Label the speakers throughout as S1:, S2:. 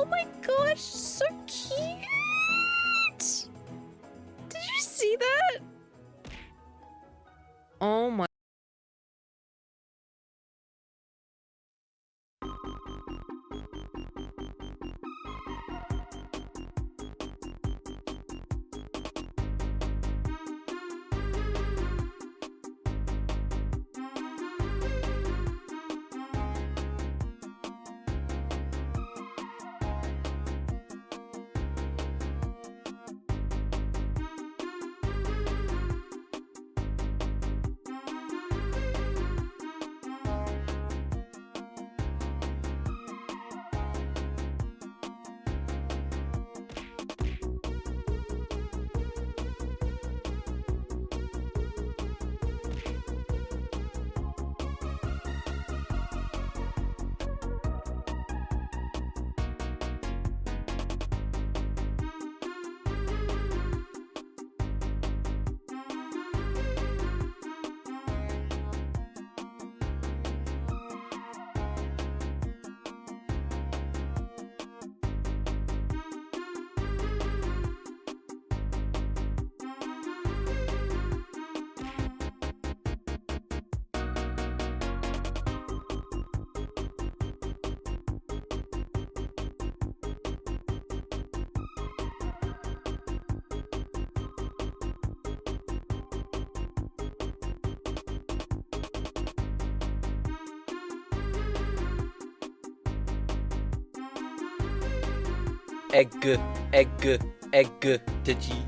S1: Oh my gosh, so cute! Did you see that? Oh my.
S2: Egg, Digi.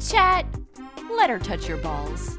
S3: Chat, let her touch your balls.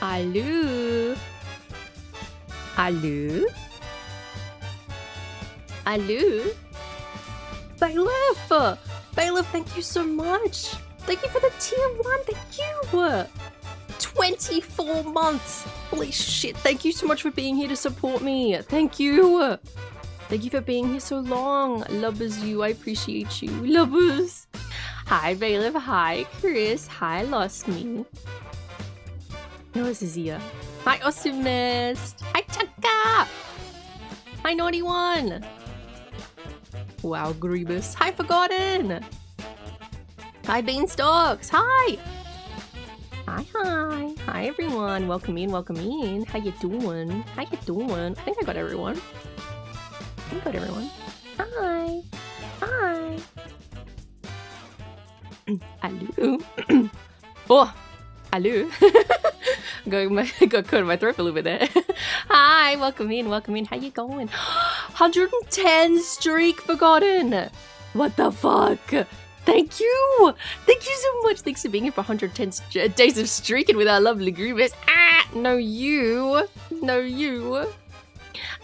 S1: Allô? Allô? Allô? Bailiff! Bailiff, thank you so much! Thank you for the tier 1, thank you! 24 months! Holy shit, thank you so much for being here to support me! Thank you! Thank you for being here so long! Lubbers you, I appreciate you. Lubbers! Hi Bailiff, hi Chris, hi Lost Me. No, this is here. Hi Awesomest! Hi Chaka! Hi Naughty One! Wow, Grievous. Hi Forgotten! Hi Beanstalks! Hi! Hi! Hi everyone! Welcome in, welcome in. How you doing? How you doing? I think I got everyone. I got everyone. Hi! Hi! Hello! Oh! Hello! got caught in my throat a little bit there. Hi, welcome in, welcome in. How you going? 110 streak forgotten. What the fuck? Thank you! Thank you so much! Thanks for being here for 110 days of streaking with our lovely groovers. Ah! No, you! No, you!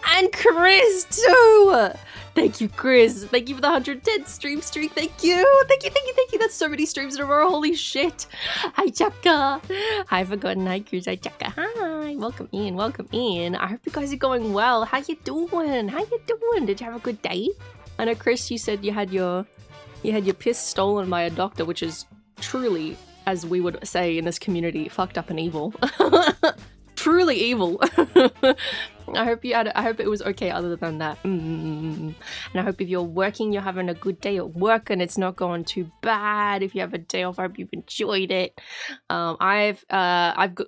S1: And Chris, too! Thank you, Chris. Thank you for the 110 stream streak. Thank you! Thank you, thank you, thank you! That's so many streams in a row. Holy shit! Hi, Chaka! Hi, Forgotten. Hi, Chris. Hi, Chaka. Hi! Welcome in, welcome in. I hope you guys are going well. How you doing? How you doing? Did you have a good day? I know, Chris, you said you had your piss stolen by a doctor, which is truly, as we would say in this community, fucked up and evil. Truly evil. I hope it was okay other than that. And I hope if you're working, you're having a good day at work and it's not going too bad. If you have a day off, I hope you've enjoyed it. I've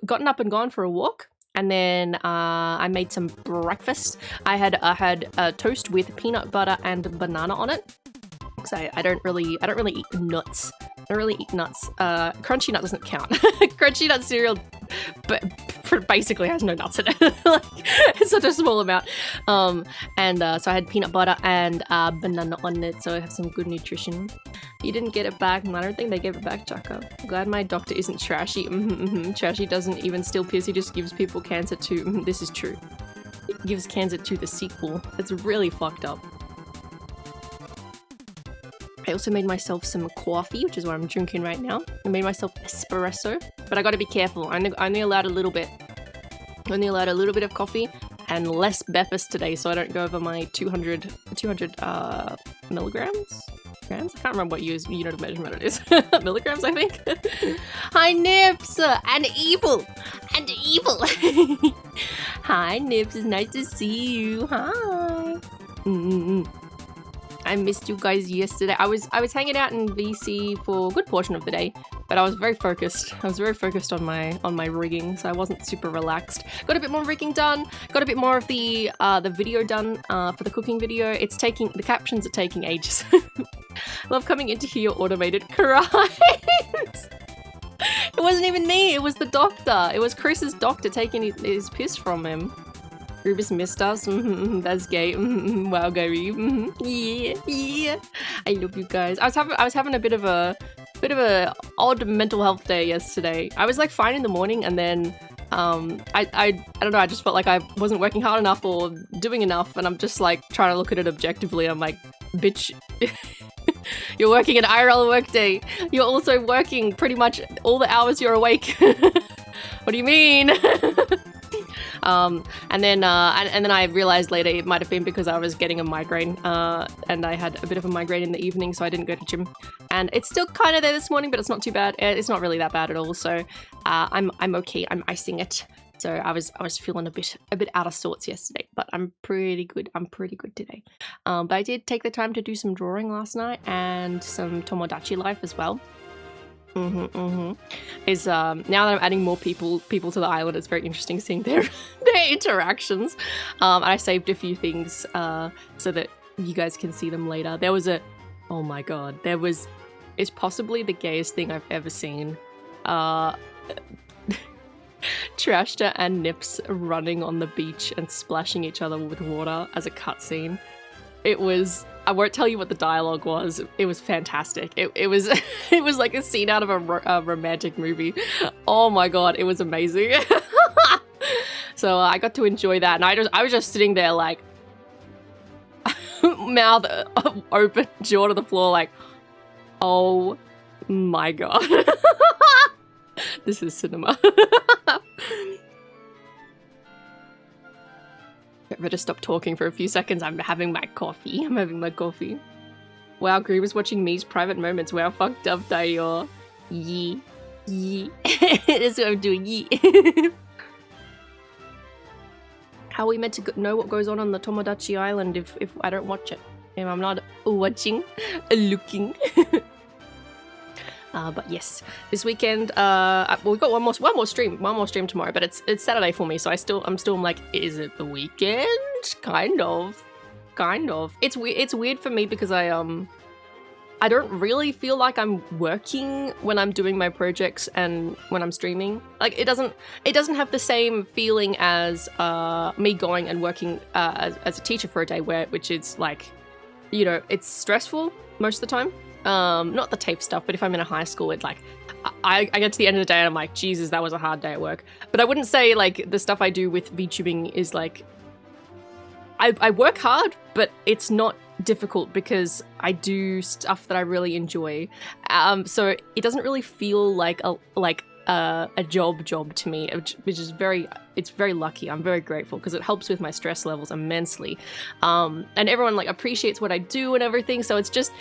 S1: gotten up and gone for a walk. And then I made some breakfast. I had a toast with peanut butter and banana on it. So I don't really eat nuts. I don't really eat nuts. Crunchy nut doesn't count. Crunchy nut cereal basically has no nuts in it. Like, it's such a small amount. So I had peanut butter and banana on it, so I have some good nutrition. You didn't get it back, and I don't think they gave it back, Chaka. Glad my doctor isn't trashy. Trashy doesn't even steal piss, he just gives people cancer too. This is true. It gives cancer to the sequel. It's really fucked up. I also made myself some coffee, which is what I'm drinking right now. I made myself espresso, but I gotta be careful. I only allowed a little bit. Only allowed a little bit of coffee and less breakfast today, so I don't go over my 200 milligrams? Grams? I can't remember what unit of measurement it is. Milligrams, I think. Hi, Nips! And evil! And evil! Hi, Nips. It's nice to see you. Hi! I missed you guys yesterday. I was hanging out in BC for a good portion of the day, but I was very focused. I was very focused on my rigging, so I wasn't super relaxed. Got a bit more rigging done. Got a bit more of the video done for the cooking video. The captions are taking ages. Love coming in to hear your automated cries. It wasn't even me. It was the doctor. It was Chris's doctor taking his piss from him. Rubus missed us. That's gay. Wow, Gary. Yeah. I love you guys. I was having a bit of a odd mental health day yesterday. I was like fine in the morning, and then I don't know. I just felt like I wasn't working hard enough or doing enough, and I'm just like trying to look at it objectively. I'm like, bitch. You're working an IRL workday. You're also working pretty much all the hours you're awake. What do you mean? And then I realized later it might have been because I was getting a migraine, and I had a bit of a migraine in the evening, so I didn't go to gym. And it's still kind of there this morning, but it's not too bad. It's not really that bad at all. So I'm okay. I'm icing it. So I was feeling a bit out of sorts yesterday, but I'm pretty good. I'm pretty good today. But I did take the time to do some drawing last night and some Tomodachi Life as well. Is now that I'm adding more people to the island, it's very interesting seeing their interactions. And I saved a few things so that you guys can see them later. There was oh my god, it's possibly the gayest thing I've ever seen. Trashta and Nips running on the beach and splashing each other with water as a cutscene. I won't tell you what the dialogue was. It was fantastic. It was like a scene out of a romantic movie. Oh my god, it was amazing. So I got to enjoy that, and I was just sitting there like mouth open, jaw to the floor, like, oh my god. This is cinema. I better stop talking for a few seconds. I'm having my coffee. Wow, Gree was watching me's private moments. Wow, fucked up, Dayor. Yee. That's what I'm doing. Yee. How are we meant to know what goes on the Tomodachi Island if I don't watch it? If I'm not watching, looking. But yes, this weekend, well, we've got one more stream tomorrow, but it's Saturday for me, so I'm still like, is it the weekend? Kind of. It's weird for me because I I don't really feel like I'm working when I'm doing my projects and when I'm streaming. Like it doesn't have the same feeling as me going and working as a teacher for a day, which is like, you know, it's stressful most of the time. Not the tape stuff, but if I'm in a high school, it's like I get to the end of the day and I'm like, Jesus, that was a hard day at work. But I wouldn't say like the stuff I do with VTubing is like, I work hard, but it's not difficult because I do stuff that I really enjoy. So it doesn't really feel like a job to me, which is it's very lucky. I'm very grateful because it helps with my stress levels immensely. And everyone like appreciates what I do and everything. So it just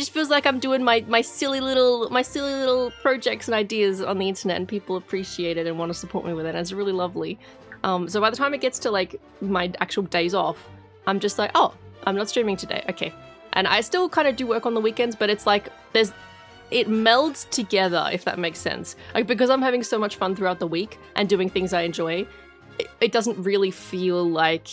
S1: feels like I'm doing my silly little projects and ideas on the internet, and people appreciate it and want to support me with it. And it's really lovely. So by the time it gets to like my actual days off, I'm just like, oh, I'm not streaming today. Okay. And I still kind of do work on the weekends, but it's like it melds together, if that makes sense. Like, because I'm having so much fun throughout the week and doing things I enjoy, it doesn't really feel like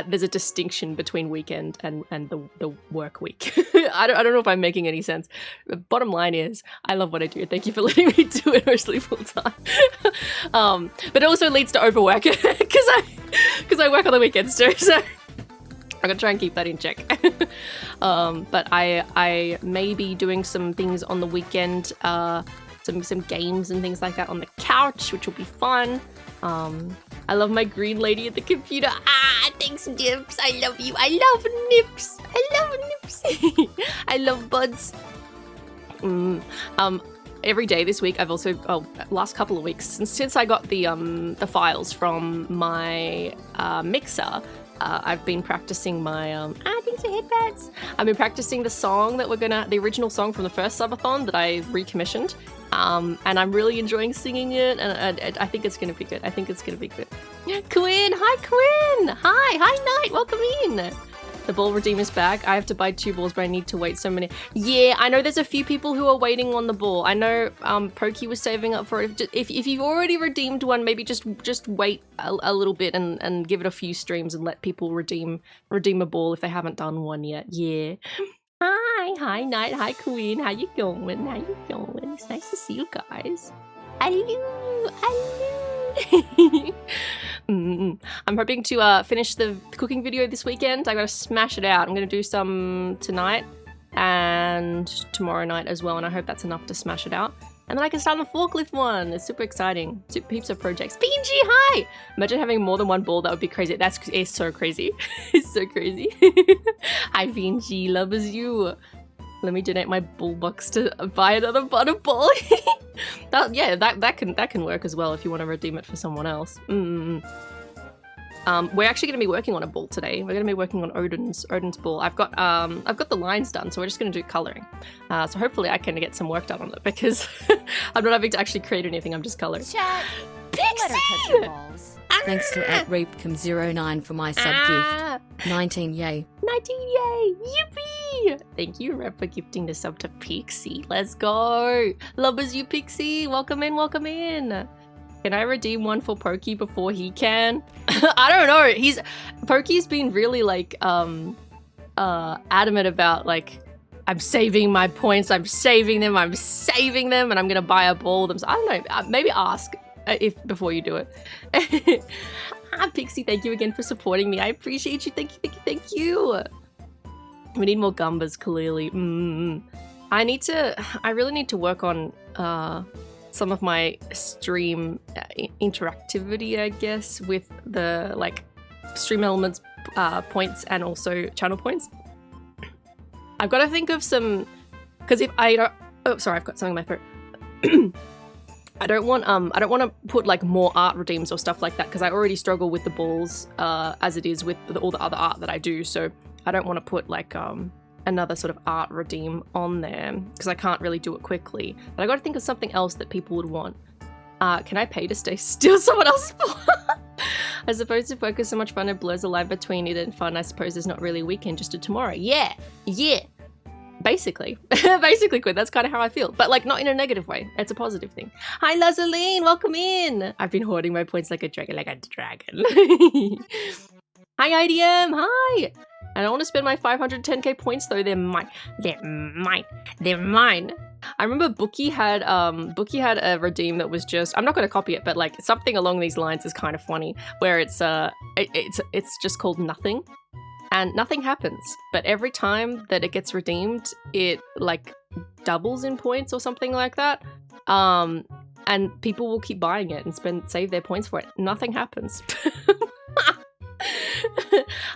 S1: there's a distinction between weekend and the work week. I don't know if I'm making any sense. The bottom line is, I love what I do. Thank you for letting me do it mostly full time. But it also leads to overwork because I work on the weekends too. So I'm gonna try and keep that in check. But I may be doing some things on the weekend, some games and things like that on the couch, which will be fun. I love my green lady at the computer. Thanks, Nips. I love you. I love Nips. I love Buds. Every day this week, I've also last couple of weeks since I got the files from my mixer. I've been practicing my thanks for headbands. I've been practicing the song that the original song from the first subathon that I recommissioned. And I'm really enjoying singing it, and I think it's gonna be good. Quinn, hi Quinn! Hi Knight, welcome in! The ball redeem is back. I have to buy 2 balls, but I need to wait so many. Yeah, I know there's a few people who are waiting on the ball. I know Pokey was saving up for it. If you've already redeemed one, maybe just wait a little bit and give it a few streams and let people redeem a ball if they haven't done one yet. Yeah. Hi Knight, hi Queen. How you going? It's nice to see you guys. Hello. I'm hoping to finish the cooking video this weekend. I gotta smash it out. I'm gonna do some tonight and tomorrow night as well, and I hope that's enough to smash it out. And then I can start on the forklift one. It's super exciting. Heaps of projects. PNG, hi! Imagine having more than one ball. That would be crazy. It's so crazy. It's so crazy. Hi, PNG. Love is you. Let me donate my bull box to buy another butter ball. that can work as well if you want to redeem it for someone else. We're actually going to be working on a ball today. We're going to be working on Odin's ball. I've got the lines done, so we're just going to do coloring. So hopefully I can get some work done on it because I'm not having to actually create anything. I'm just coloring.
S3: Chat.
S1: Pixie!
S3: Let her touch your balls.
S4: Thanks to @Reapcom09 for my sub gift. 19 yay.
S1: 19 yay! Yippee! Thank you, Rep, for gifting the sub to Pixie. Let's go! Lovers you, Pixie! Welcome in! Can I redeem one for Pokey before he can? I don't know. Pokey's been really like adamant about like, I'm saving my points, I'm saving them, and I'm gonna buy a ball of them. So I don't know. Maybe ask before you do it. Pixie, thank you again for supporting me. I appreciate you. Thank you. We need more Gumbas, clearly. I really need to work on some of my stream interactivity, I guess, with the like stream elements points and also channel points. I've got to think of some, because if I don't, oh sorry, I've got something in my throat. I don't want to put like more art redeems or stuff like that because I already struggle with the balls as it is with all the other art that I do. So I don't want to put like another sort of art redeem on there because I can't really do it quickly. But I got to think of something else that people would want. Can I pay to steal someone else's ball? I suppose if work is so much fun, it blurs the line between it and fun. I suppose there's not really a weekend, just a tomorrow. Yeah. Basically, Quinn, that's kind of how I feel. But like not in a negative way. It's a positive thing. Hi, Lazaline, welcome in. I've been hoarding my points like a dragon. Hi, IDM, hi. I don't want to spend my 510k points though. They're mine. They're mine. They're mine. I remember Bookie had a redeem that was just, I'm not going to copy it, but like something along these lines is kind of funny, where it's just called nothing, and nothing happens, but every time that it gets redeemed, it like doubles in points or something like that. And people will keep buying it and save their points for it. Nothing happens.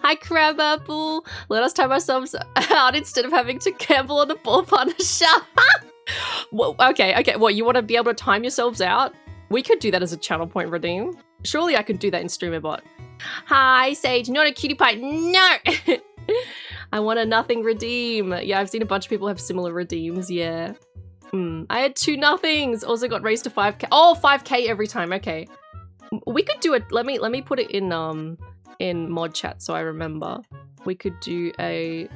S1: Hi, Crabapple. Let us time ourselves out instead of having to gamble on the ball partnership. Well, okay. Well, you want to be able to time yourselves out? We could do that as a channel point redeem. Surely I could do that in StreamerBot. Hi, Sage. Not a cutie pie. No! I want a nothing redeem. Yeah, I've seen a bunch of people have similar redeems. Yeah. I had 2 nothings. Also got raised to 5k. Oh, 5k every time. Okay. We could do it. Let me put it in mod chat so I remember. We could do a...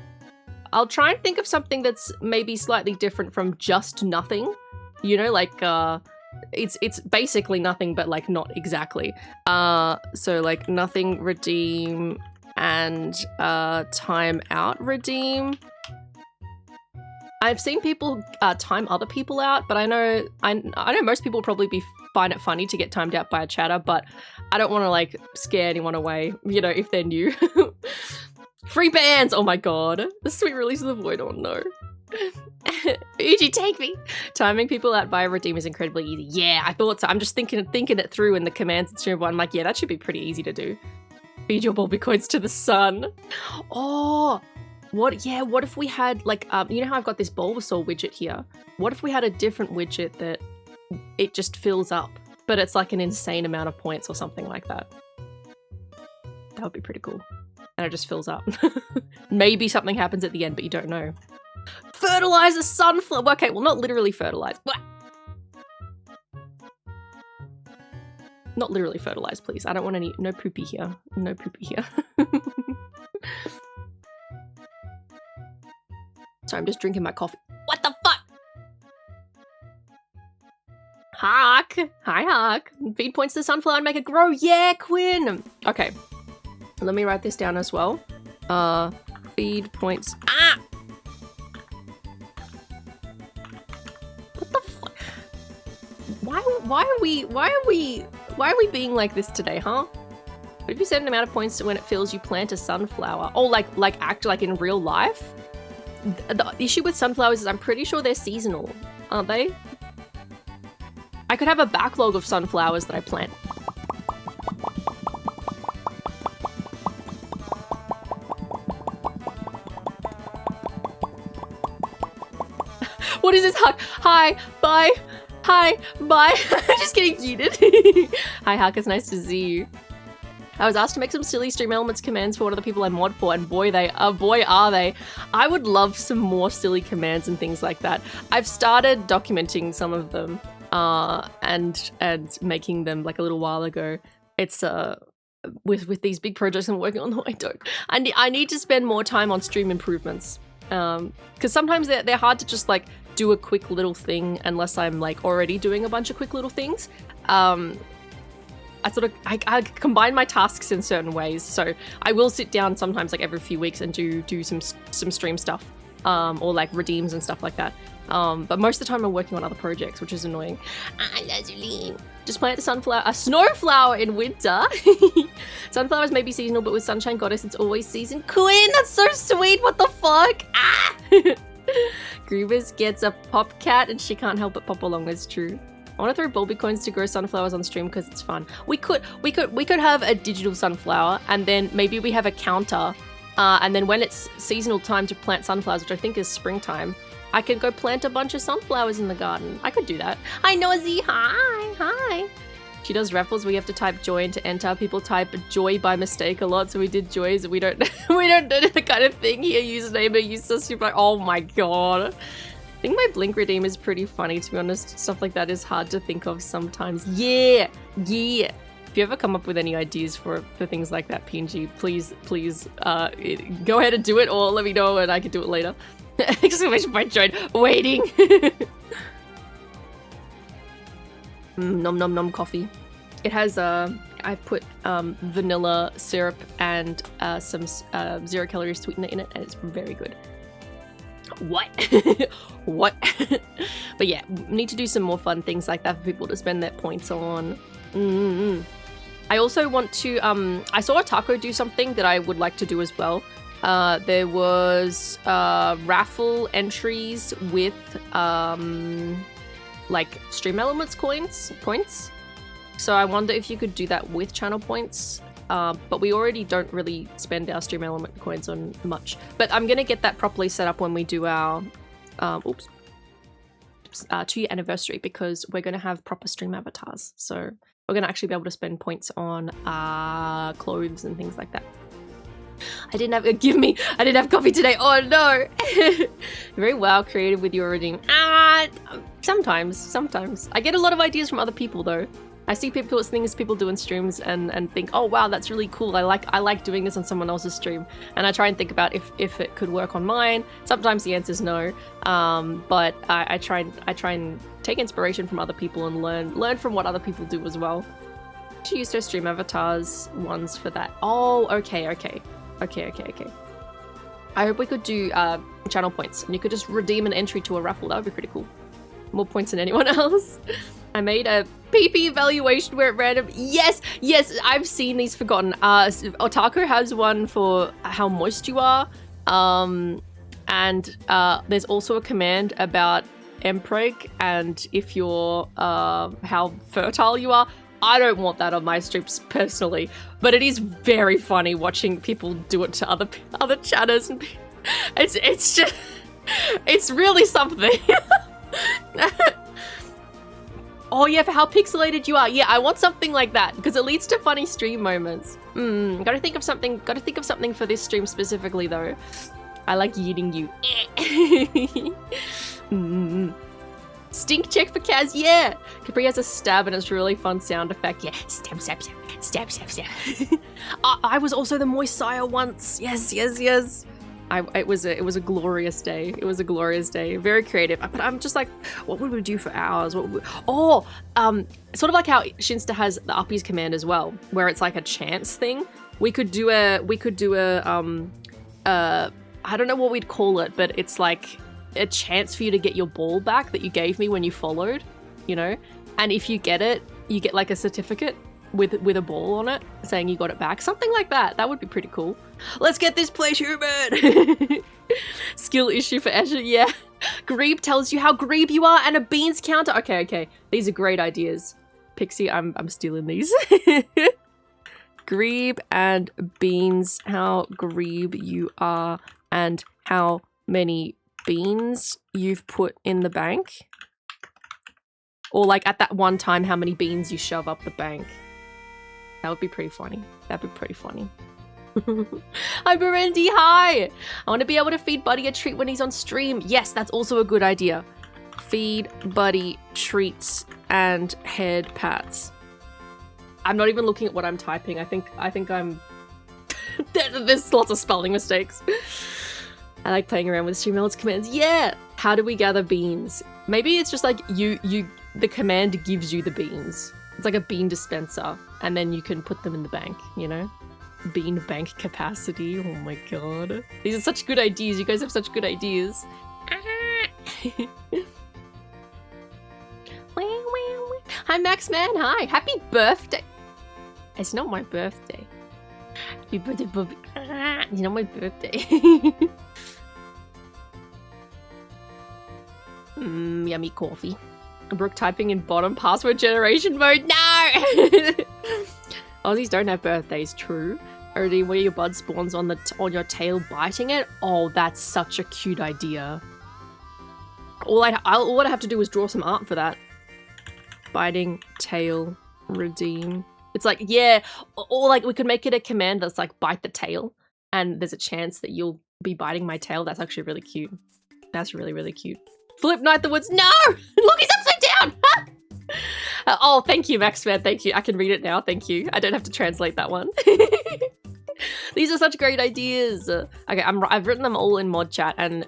S1: I'll try and think of something that's maybe slightly different from just nothing. You know, like it's basically nothing, but like not exactly. So like nothing redeem and time out redeem. I've seen people time other people out, but I know most people probably find it funny to get timed out by a chatter, but I don't want to like scare anyone away, you know, if they're new. Free bands! Oh my god. The sweet release of the void, oh no. Uji, take me! Timing people out via redeem is incredibly easy. Yeah, I thought so. I'm just thinking it through in the commands in StreamYard. I'm like, yeah, that should be pretty easy to do. Feed your Bulby coins to the sun. Oh, what if we had like, you know how I've got this Bulbasaur widget here? What if we had a different widget that it just fills up, but it's like an insane amount of points or something like that? That would be pretty cool. And it just fills up. Maybe something happens at the end, but you don't know. Fertilize a sunflower. Okay, well, not literally fertilize. What? Not literally fertilize, please. I don't want any. No poopy here. No poopy here. Sorry, I'm just drinking my coffee. What the fuck? Hawk. Hi, Hawk. Feed points to the sunflower and make it grow. Yeah, Quinn. Okay. Let me write this down as well. Feed points. Ah! What the fuck? Why are we being like this today, huh? What if you set an amount of points when it fills, you plant a sunflower? Oh, like in real life? The issue with sunflowers is I'm pretty sure they're seasonal, aren't they? I could have a backlog of sunflowers that I plant. What is this? Hi, bye. Hi, bye. Just getting yeeted. Hi, Huck, it's nice to see you. I was asked to make some silly Stream Elements commands for one of the people I mod for, and boy are they. I would love some more silly commands and things like that. I've started documenting some of them and making them like a little while ago. It's with these big projects I'm working on. No, I don't. I need to spend more time on stream improvements. Because sometimes they're hard to just like do a quick little thing unless I'm like already doing a bunch of quick little things. I combine my tasks in certain ways, so I will sit down sometimes like every few weeks and do some stream stuff, or like redeems and stuff like that. But most of the time I'm working on other projects, which is annoying. Just plant the sunflower, a snowflower in winter. Sunflowers may be seasonal, but with Sunshine Goddess, it's always season. Quinn, that's so sweet. What the fuck? Ah! Grievous gets a pop cat, and she can't help but pop along. It's true. I want to throw Bulby coins to grow sunflowers on stream because it's fun. We could have a digital sunflower, and then maybe we have a counter, and then when it's seasonal time to plant sunflowers, which I think is springtime, I could go plant a bunch of sunflowers in the garden. I could do that. Hi, Nosy. Hi. She does raffles. We have to type joy into enter. People type joy by mistake a lot, so we did joys. We don't do the kind of thing here. Username or user super. Oh my god. I think my Blink redeem is pretty funny, to be honest. Stuff like that is hard to think of sometimes. Yeah. If you ever come up with any ideas for things like that, PNG, please, go ahead and do it, or let me know and I can do it later. Exclamation point join. Waiting. Nom nom nom coffee. It has I've put vanilla syrup and some 0-calorie sweetener in it, and it's very good. What? What? But yeah, we need to do some more fun things like that for people to spend their points on. I also want to, I saw a taco do something that I would like to do as well. There was raffle entries with like Stream Elements points. So I wonder if you could do that with channel points. But we already don't really spend our Stream Element coins on much. But I'm gonna get that properly set up when we do our 2-year anniversary, because we're gonna have proper stream avatars. So we're gonna actually be able to spend points on clothes and things like that. I didn't have coffee today. Oh no! Very well creative with your redeem. Sometimes. I get a lot of ideas from other people though. I see things people do in streams and think, oh wow, that's really cool. I like doing this on someone else's stream, and I try and think about if it could work on mine. Sometimes the answer is no, but I try and take inspiration from other people and learn from what other people do as well. To use their stream avatars ones for that. Oh, okay. I hope we could do channel points, and you could just redeem an entry to a raffle. That would be pretty cool. More points than anyone else. I made a PP evaluation where at random. Yes, I've seen these forgotten. Otaku has one for how moist you are. And there's also a command about mpreg and if you're how fertile you are. I don't want that on my streams personally, but it is very funny watching people do it to other chatters, and it's just it's really something. Oh yeah, for how pixelated you are. Yeah, I want something like that because it leads to funny stream moments. Gotta think of something for this stream specifically though. I like eating you. Stink check for Kaz, yeah! Capri has a stab and it's a really fun sound effect. Yeah, stab. I was also the moist sire once. Yes. It was a glorious day. It was a glorious day. Very creative. But I'm just like, what would we do for ours? Sort of like how Shinsta has the uppies command as well, where it's like a chance thing. We could do a I don't know what we'd call it, but it's like a chance for you to get your ball back that you gave me when you followed, you know? And if you get it, you get like a certificate with a ball on it saying you got it back. Something like that. That would be pretty cool. Let's get this place human! Skill issue for Asher, yeah. Grebe tells you how grebe you are and a beans counter. Okay. These are great ideas. Pixie, I'm stealing these. Grebe and beans, how grebe you are and how many beans you've put in the bank. Or like at that one time, how many beans you shove up the bank. That would be pretty funny. That'd be pretty funny. Hi, Berendi, hi! I want to be able to feed Buddy a treat when he's on stream. Yes, that's also a good idea. Feed Buddy treats and head pats. I'm not even looking at what I'm typing. I think I'm... There's lots of spelling mistakes. I like playing around with Streamlord's commands. Yeah! How do we gather beans? Maybe it's just like the command gives you the beans. It's like a bean dispenser, and then you can put them in the bank, you know? Bean bank capacity. Oh my god. These are such good ideas. You guys have such good ideas. Hi, Maxman. Hi. Happy birthday. It's not my birthday. Happy birthday, Bobby. It's not my birthday. Yummy coffee. Brooke typing in bottom password generation mode. No! Aussies don't have birthdays, true. Odie, where your bud spawns on your tail biting it? Oh, that's such a cute idea. All I have to do is draw some art for that. Biting tail redeem. It's like, yeah, or like we could make it a command that's like bite the tail, and there's a chance that you'll be biting my tail. That's actually really cute. That's really, really cute. Flip Night the Woods. No! Look, he's upside down! Oh, thank you, Maxman. Thank you. I can read it now. Thank you. I don't have to translate that one. These are such great ideas. Okay, I've written them all in mod chat, and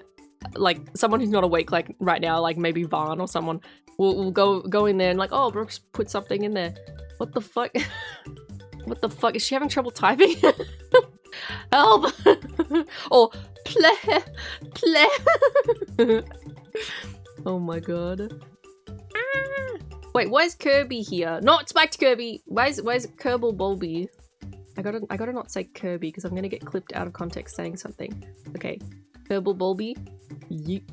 S1: like someone who's not awake like right now, like maybe Vaughn or someone, will go in there and like, oh, Brooks put something in there. What the fuck? What the fuck? Is she having trouble typing? Help! Or play. Oh my god. Ah. Wait, why is Kirby here? Not Spiked Kirby! Why is Kerbal Bulby? I gotta not say Kirby because I'm gonna get clipped out of context saying something. Okay. Kerbal Bulby. Yeet.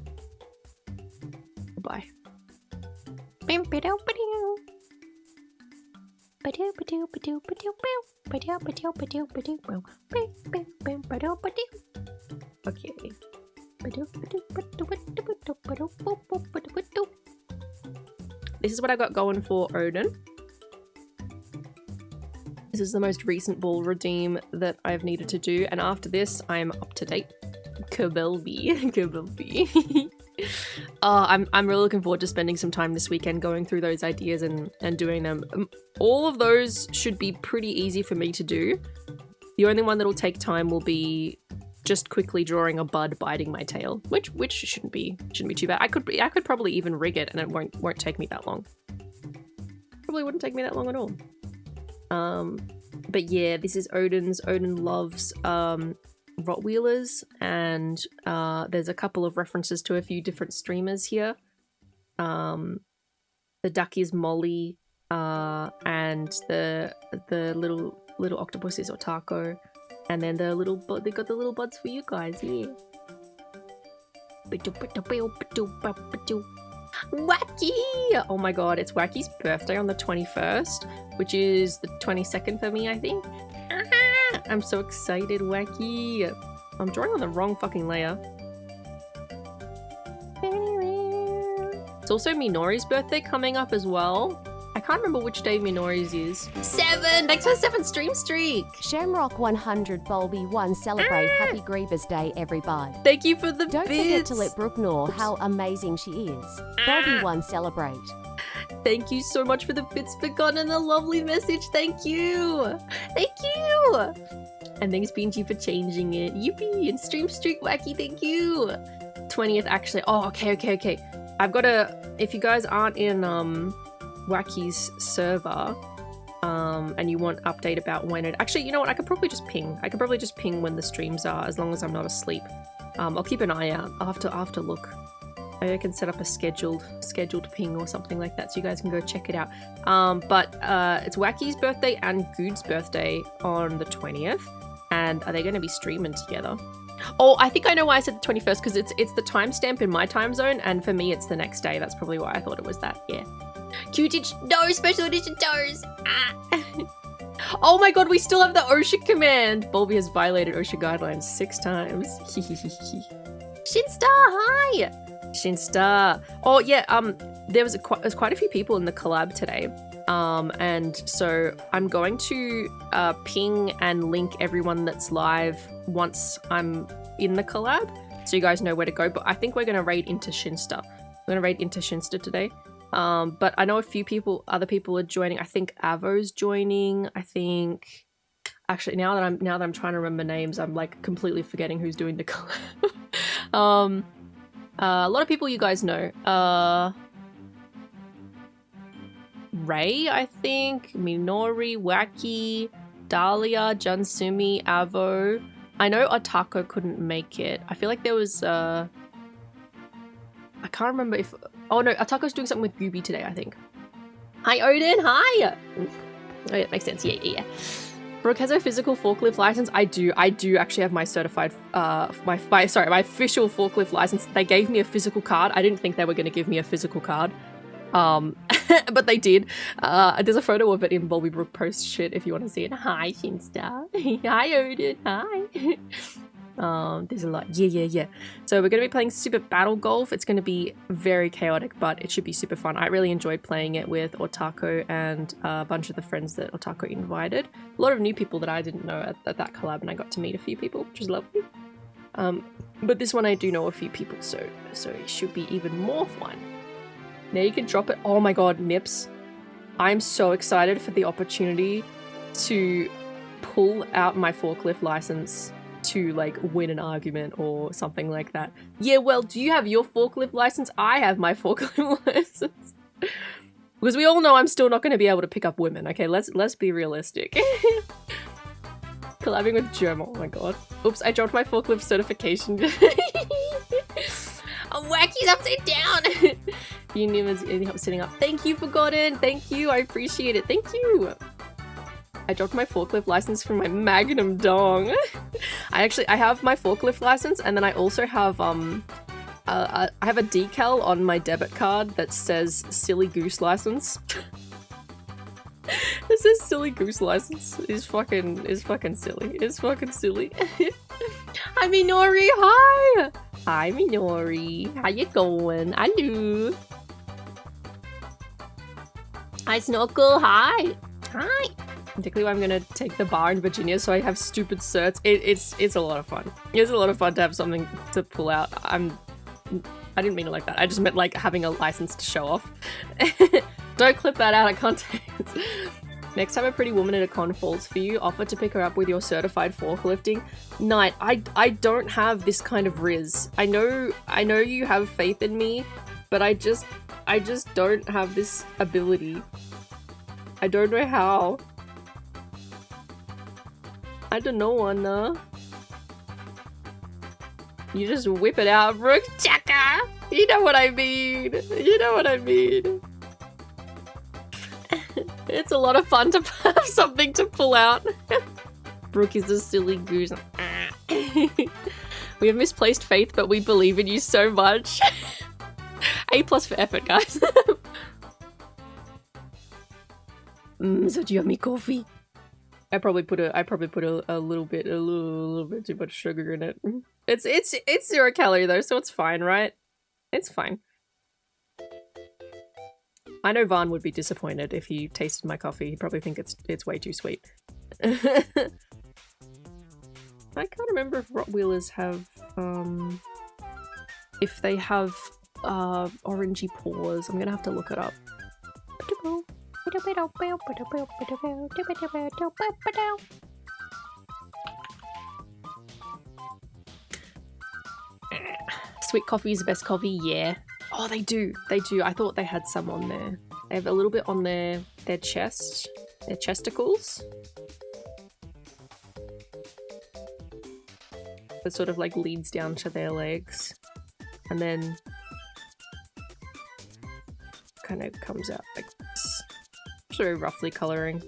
S1: Bye. Okay. This is what I got going for Odin. This is the most recent ball redeem that I've needed to do, and after this, I'm up to date. Kerbelby. I'm really looking forward to spending some time this weekend going through those ideas and doing them. All of those should be pretty easy for me to do. The only one that'll take time will be just quickly drawing a bud biting my tail, which shouldn't be too bad. I could probably even rig it and it won't take me that long. Probably wouldn't take me that long at all. But yeah, this is Odin's. Odin loves Rottweilers, and there's a couple of references to a few different streamers here. The duck is Molly, and the little octopus is Otako, and then they got the little buds for you guys, yeah. Wacky! Oh my god, it's Wacky's birthday on the 21st, which is the 22nd for me, I think. I'm so excited, Wacky. I'm drawing on the wrong fucking layer. It's also Minori's birthday coming up as well. I can't remember which day Minori's is. 7! Thanks for the 7 stream streak!
S5: Shamrock 100 Bulby 1 celebrate Happy Grievous Day everybody.
S1: Thank you for the
S5: Don't forget to let Brooke know how amazing she is. Bulby 1 celebrate.
S1: Thank you so much for the bits forgotten and the lovely message. Thank you! Thank you! And thanks Benji for changing it. Yippee! And stream streak Wacky, thank you! 20th actually. Oh, okay. I've got to... If you guys aren't in Wacky's server, and you want update about when it... Actually, you know what? I could probably just ping. When the streams are, as long as I'm not asleep. I'll keep an eye out. I'll have to look. Maybe I can set up a scheduled ping or something like that, so you guys can go check it out. But it's Wacky's birthday and Good's birthday on the 20th, and are they going to be streaming together? Oh, I think I know why I said the 21st, because it's the timestamp in my time zone, and for me it's the next day. That's probably why I thought it was that. Yeah. Q-Titch, no special edition toes. Ah. Oh my god, we still have the OSHA command. Bulby has violated OSHA guidelines 6 times. Shinstar, hi. Shinstar. Oh yeah, there's quite a few people in the collab today. And so I'm going to ping and link everyone that's live once I'm in the collab, so you guys know where to go. But I think we're gonna raid into Shinstar. We're gonna raid into Shinstar today. But I know a few other people are joining. I think Avo's joining. I think actually now that I'm trying to remember names, I'm like completely forgetting who's doing the collab. A lot of people you guys know. Ray, I think, Minori, Wacky, Dahlia, Junsumi, Avo. I know Otako couldn't make it. I feel like there was I can't remember if... Oh no, Atako's doing something with Gooby today, I think. Hi Odin, hi! Oh, yeah, it makes sense, yeah. Brooke has a physical forklift license. I do actually have my certified, my official forklift license. They gave me a physical card. I didn't think they were going to give me a physical card. But they did. There's a photo of it in Bulby Brooke post shit if you want to see it. Hi, Shinstar. Hi, Odin. Hi. There's a lot. Yeah. So we're going to be playing Super Battle Golf. It's going to be very chaotic, but it should be super fun. I really enjoyed playing it with Otako and a bunch of the friends that Otako invited. A lot of new people that I didn't know at that collab, and I got to meet a few people, which is lovely. But this one I do know a few people, so it should be even more fun. Now you can drop it. Oh my god, Nips. I'm so excited for the opportunity to pull out my forklift license to like win an argument or something like that. Yeah, well, do you have your forklift license? I have my forklift license. Because we all know I'm still not going to be able to pick up women. Okay, let's be realistic. Collabing with Germ. Oh my god. Oops, I dropped my forklift certification. I'm wacky upside down. You knew any help sitting up. Thank you, Forgotten. Thank you. I appreciate it. Thank you. I dropped my forklift license from my Magnum dong. I have my forklift license, and then I also have I have a decal on my debit card that says Silly Goose License. It says Silly Goose License. It's fucking silly. It's fucking silly. Hi Minori, hi! Hi Minori. How you going? Hello. Hi Snorkel, hi! Hi! Particularly when I'm gonna take the bar in Virginia, so I have stupid certs. It's a lot of fun. It's a lot of fun to have something to pull out. I didn't mean it like that. I just meant like having a license to show off. Don't clip that out of context. Next time a pretty woman at a con falls for you, offer to pick her up with your certified forklifting. Knight, I don't have this kind of riz. I know you have faith in me, but I just don't have this ability. I don't know how. I don't know, Anna. You just whip it out, Brooke Chaka! You know what I mean. You know what I mean. It's a lot of fun to have something to pull out. Brooke is a silly goose. We have misplaced faith, but we believe in you so much. A+ for effort, guys. So do you have me coffee? I probably put a little bit too much sugar in it. It's 0 calorie though, so it's fine, right? It's fine. I know Vaughn would be disappointed if he tasted my coffee. He'd probably think it's way too sweet. I can't remember if Rottweilers have if they have orangey paws. I'm gonna have to look it up. Sweet coffee is the best coffee, yeah. Oh, they do. They do. I thought they had some on there. They have a little bit on their chest, their chesticles. It sort of like leads down to their legs. And then kind of comes out like this. Very roughly coloring.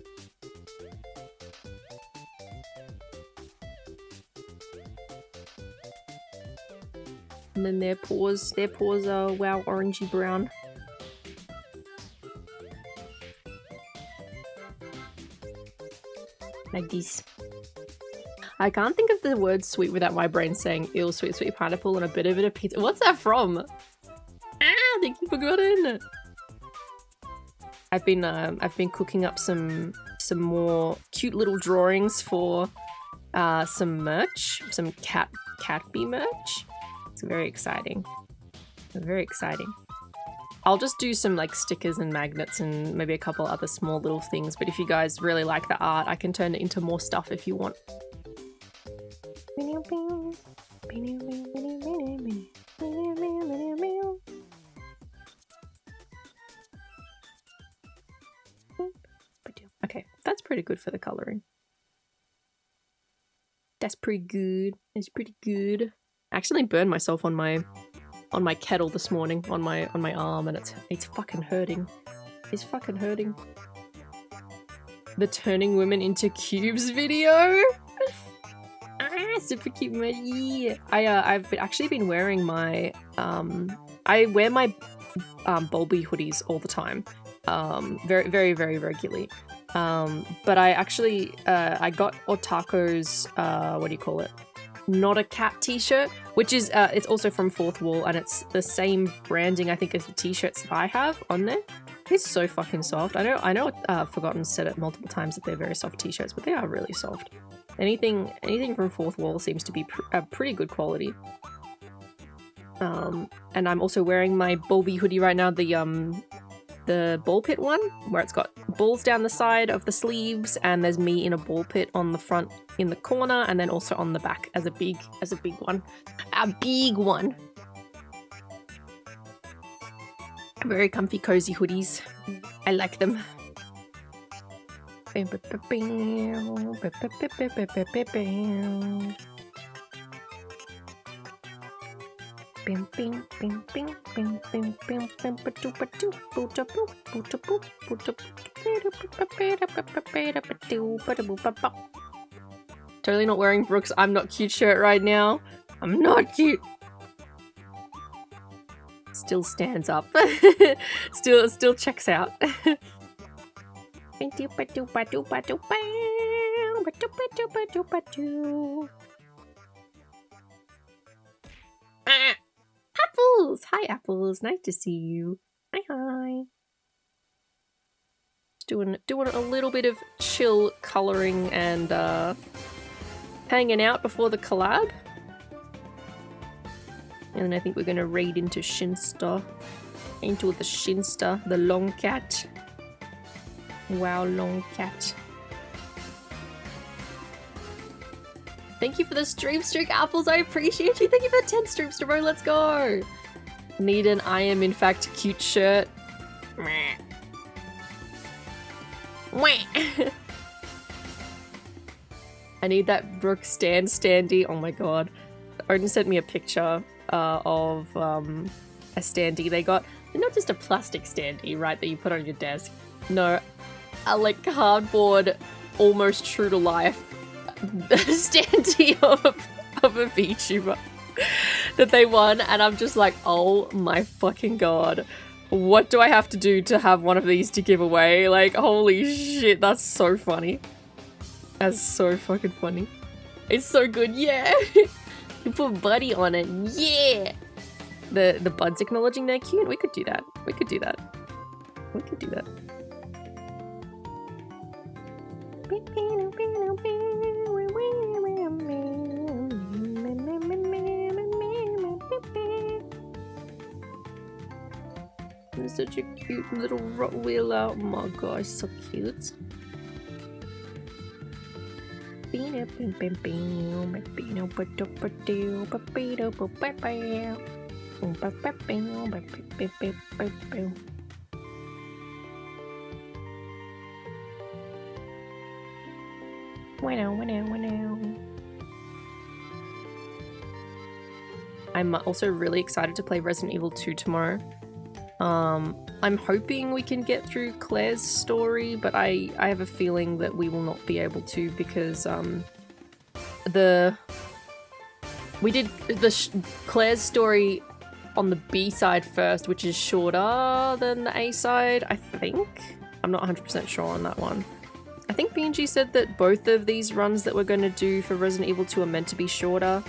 S1: And then their paws are wow orangey brown. Like this. I can't think of the word sweet without my brain saying ill sweet pineapple and a bit of it a pizza. What's that from? Ah, thank you for forgotten. I've been cooking up some more cute little drawings for some merch, some Catby merch. It's very exciting. Very exciting. I'll just do some like stickers and magnets and maybe a couple other small little things, but if you guys really like the art, I can turn it into more stuff if you want. Okay, that's pretty good for the coloring. That's pretty good. It's pretty good. I accidentally burned myself on my kettle this morning, on my arm, and it's fucking hurting. It's fucking hurting. The turning women into cubes video. Super cute, Maggie. I've actually been wearing my I wear my Bulby hoodies all the time, very very very regularly. But I actually I got Otako's what do you call it? Not a cat t-shirt, which is it's also from Fourth Wall, and it's the same branding I think as the t-shirts that I have on there. It's so fucking soft. I know Forgotten said it multiple times that they're very soft t-shirts, but they are really soft. Anything from Fourth Wall seems to be a pretty good quality. And I'm also wearing my Bulby hoodie right now, the ball pit one, where it's got balls down the side of the sleeves, and there's me in a ball pit on the front in the corner, and then also on the back as a big one. A big one. Very comfy, cozy hoodies. I like them. Totally not wearing Brooke's I'm not cute shirt right now. I'm not cute. Still stands up. still checks out. Apples! Hi, Apples. Nice to see you. Hi. Doing a little bit of chill coloring and hanging out before the collab. And then I think we're gonna raid into Shinsta. Into the Shinsta, the long cat. Wow, long cat. Thank you for the stream streak, Apples. I appreciate you. Thank you for the 10 streams to row. Let's go. Need an I am in fact cute shirt. I need that Brooke standee. Oh my god. Odin sent me a picture of a standee they got. Not just a plastic standee, right, that you put on your desk. No, a like cardboard, almost true to life standee of a VTuber that they won, and I'm just like, oh my fucking god. What do I have to do to have one of these to give away? Like, holy shit, that's so funny. That's so fucking funny. It's so good, yeah! You put Buddy on it, yeah! The buds acknowledging they're cute. We could do that. We could do that. We could do that. He's such a cute little Rottweiler. Oh my gosh, so cute. I'm also really excited to play Resident Evil 2 tomorrow. I'm hoping we can get through Claire's story, but I have a feeling that we will not be able to because we did Claire's story on the B side first, which is shorter than the A side, I think. I'm not 100% sure on that one. I think BNG said that both of these runs that we're going to do for Resident Evil 2 are meant to be shorter.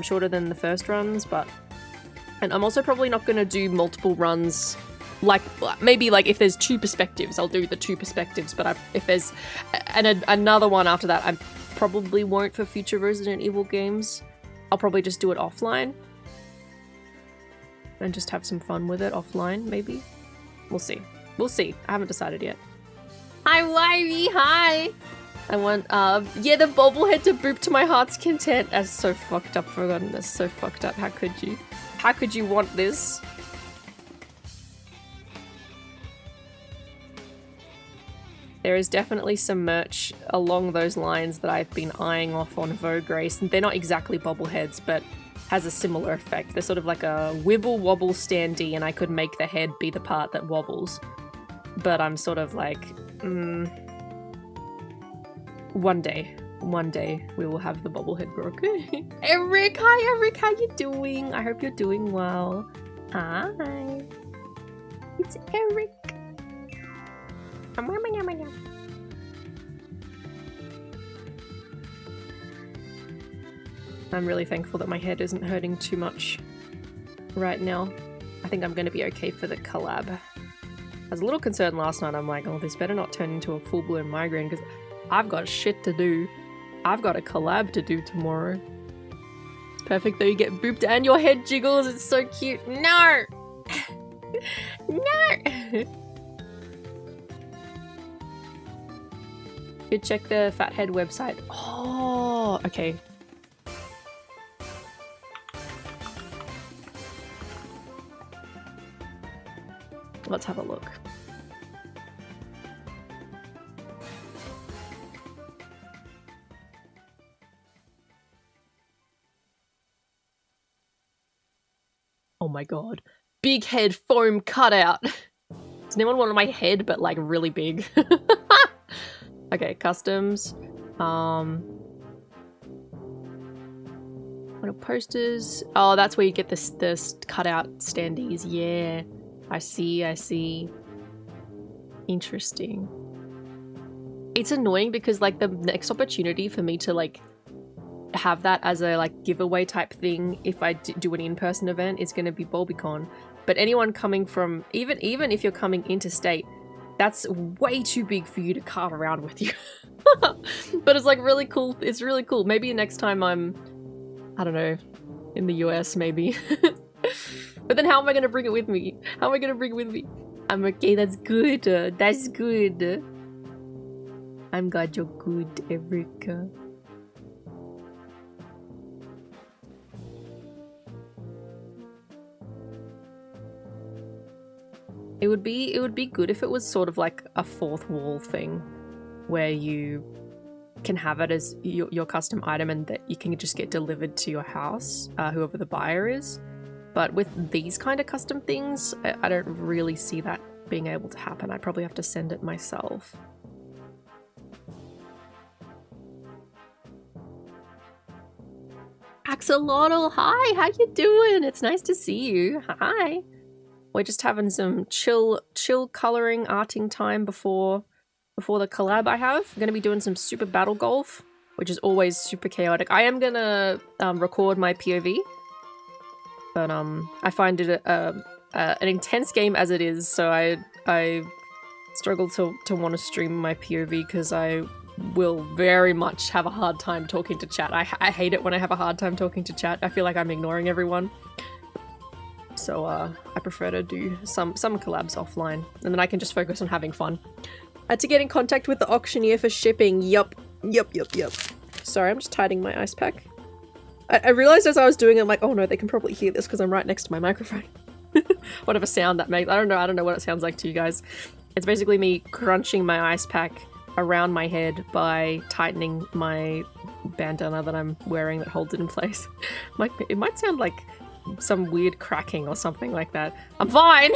S1: Shorter than the first runs, but... And I'm also probably not going to do multiple runs. Like, maybe like if there's 2 perspectives, I'll do the 2 perspectives, but if there's another one after that, I probably won't for future Resident Evil games. I'll probably just do it offline. And just have some fun with it offline, maybe. We'll see. We'll see. I haven't decided yet. Hi, Wyrie! Hi! I want, yeah, the bobblehead to boop to my heart's content. That's so fucked up, forgotten. That's so fucked up. How could you? How could you want this? There is definitely some merch along those lines that I've been eyeing off on Vogue Race, and they're not exactly bobbleheads, but has a similar effect. They're sort of like a wibble wobble standee, and I could make the head be the part that wobbles. But I'm sort of like, one day we will have the bobblehead Brooke. Eric, hi Eric, how you doing? I hope you're doing well. Hi, it's Eric. I'm really thankful that my head isn't hurting too much right now. I think I'm going to be okay for the collab. I was a little concerned last night. I'm like, oh, this better not turn into a full-blown migraine because I've got shit to do. I've got a collab to do tomorrow. It's perfect though, you get booped and your head jiggles. It's so cute. No! No! Go check the Fathead website. Oh, okay. Let's have a look. Oh my god. Big head foam cutout. Does anyone want my head, but like really big? Okay, customs. Little posters. Oh, that's where you get this cutout standees. Yeah. I see. Interesting. It's annoying because like the next opportunity for me to like have that as a like giveaway type thing if I do an in-person event is going to be BalbiCon. But anyone coming from, even if you're coming interstate, that's way too big for you to cart around with you. But it's like really cool. It's really cool. Maybe next time I'm, I don't know, in the US maybe. But then how am I going to bring it with me? How am I going to bring it with me? I'm okay, that's good. That's good. I'm glad you're good, Erica. It would be good if it was sort of like a fourth wall thing where you can have it as your custom item and that you can just get delivered to your house, whoever the buyer is. But with these kind of custom things, I don't really see that being able to happen. I'd probably have to send it myself. Axolotl, hi, how you doing? It's nice to see you. Hi. We're just having some chill coloring arting time before the collab I have. I'm gonna be doing some super battle golf, which is always super chaotic. I am gonna record my POV, but I find it an intense game as it is, so I struggle to want to stream my POV because I will very much have a hard time talking to chat. I hate it when I have a hard time talking to chat. I feel like I'm ignoring everyone. So I prefer to do some collabs offline, and then I can just focus on having fun. To get in contact with the auctioneer for shipping. Yup. Sorry, I'm just tidying my ice pack. I realized as I was doing it, I'm like, oh no, they can probably hear this because I'm right next to my microphone. Whatever sound that makes. I don't know what it sounds like to you guys. It's basically me crunching my ice pack around my head by tightening my bandana that I'm wearing that holds it in place. Like, it might sound like some weird cracking or something like that. I'm fine!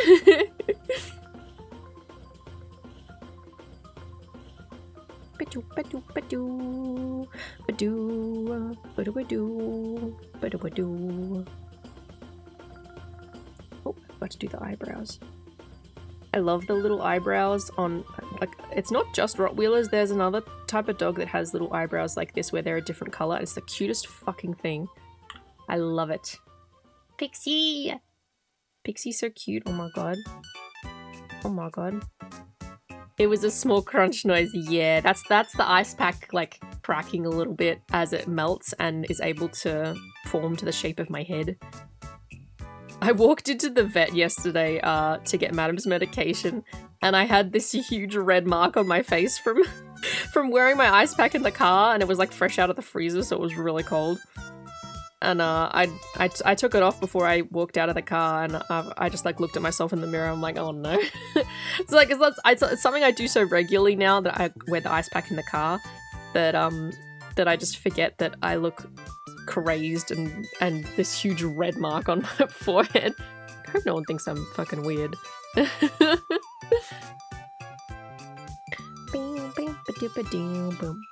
S1: Oh, got to do the eyebrows. I love the little eyebrows on, like, it's not just Rottweilers, there's another type of dog that has little eyebrows like this where they're a different color. It's the cutest fucking thing. I love it. Pixie! Pixie's so cute, oh my god. Oh my god. It was a small crunch noise, yeah. That's the ice pack, like, cracking a little bit as it melts and is able to form to the shape of my head. I walked into the vet yesterday to get Madam's medication, and I had this huge red mark on my face from wearing my ice pack in the car, and it was like fresh out of the freezer, so it was really cold. And I took it off before I walked out of the car, and I just like looked at myself in the mirror. I'm like, oh no. It's like it's something I do so regularly now that I wear the ice pack in the car that I just forget that I look crazed and this huge red mark on my forehead. I hope no one thinks I'm fucking weird.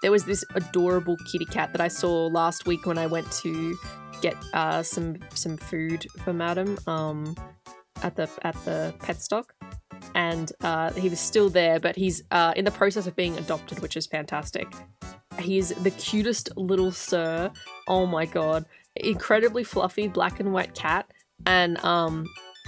S1: There was this adorable kitty cat that I saw last week when I went to get some food for Madam at the pet stock, and he was still there, but he's in the process of being adopted, which is fantastic. He's the cutest little sir. Oh my god. Incredibly fluffy black and white cat, and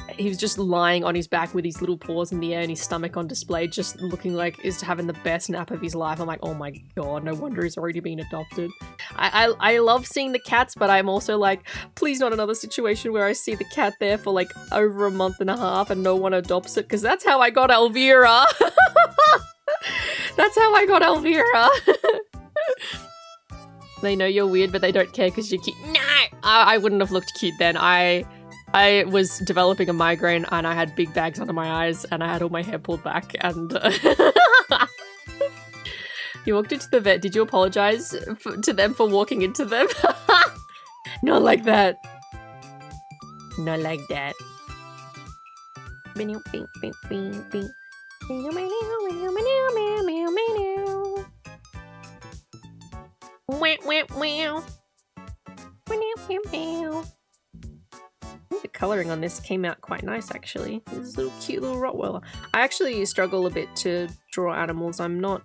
S1: he was just lying on his back with his little paws in the air and his stomach on display, just looking like he's having the best nap of his life. I'm like, oh my god, no wonder he's already been adopted. I love seeing the cats, but I'm also like, please not another situation where I see the cat there for like over a month and a half and no one adopts it, because that's how I got Elvira. That's how I got Elvira. They know you're weird, but they don't care because you're cute. No! I wouldn't have looked cute then. I I was developing a migraine and I had big bags under my eyes and I had all my hair pulled back and you walked into the vet. Did you apologize to them for walking into them? Not like that. Not like that. The colouring on this came out quite nice actually. This is a little cute little Rottweiler. I actually struggle a bit to draw animals. I'm not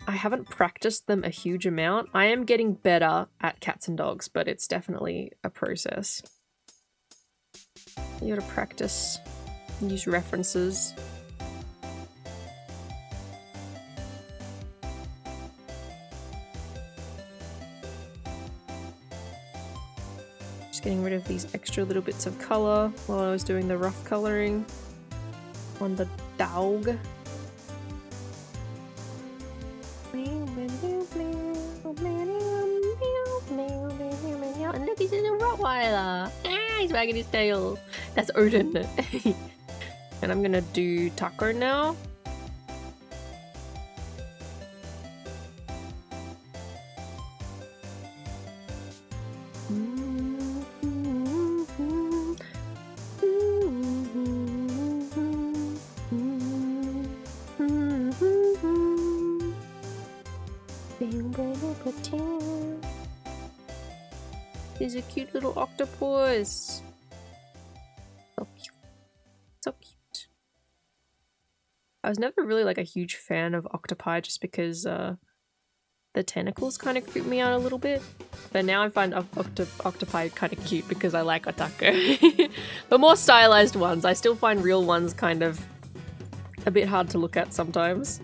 S1: I haven't practiced them a huge amount. I am getting better at cats and dogs, but it's definitely a process. You gotta practice, use references. Just getting rid of these extra little bits of colour while I was doing the rough colouring on the dog. And look, he's in a Rottweiler. Ah, he's wagging his tail. That's Odin. And I'm gonna do Taco now. He's a cute little octopus. So cute. So cute. I was never really like a huge fan of octopi just because the tentacles kind of creep me out a little bit. But now I find octopi kind of cute because I like otaku. The more stylized ones. I still find real ones kind of a bit hard to look at sometimes.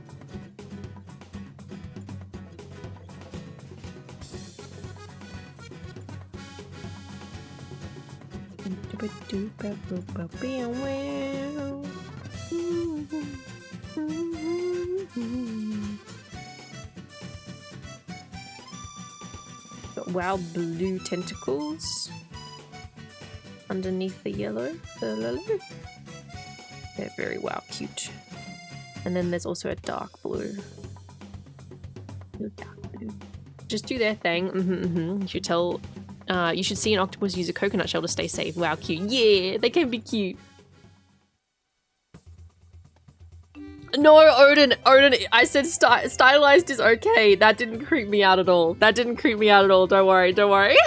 S1: Got wow blue tentacles underneath the yellow. They're very wow cute. And then there's also a dark blue. Dark blue. Just do their thing. You should tell. You should see an octopus use a coconut shell to stay safe. Wow, cute. Yeah, they can be cute. No, Odin, I said stylized is okay. That didn't creep me out at all. That didn't creep me out at all. Don't worry, don't worry.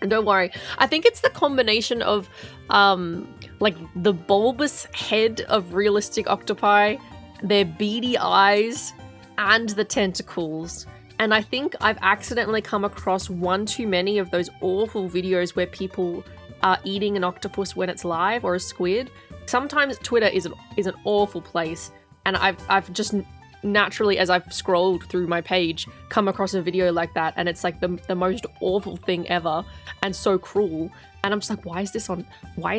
S1: Don't worry. I think it's the combination of, like, the bulbous head of realistic octopi, their beady eyes, and the tentacles. And I think I've accidentally come across one too many of those awful videos where people are eating an octopus when it's live, or a squid. Sometimes Twitter is an awful place, and I've just naturally, as I've scrolled through my page, come across a video like that, and it's like the most awful thing ever, and so cruel. And I'm just like, why is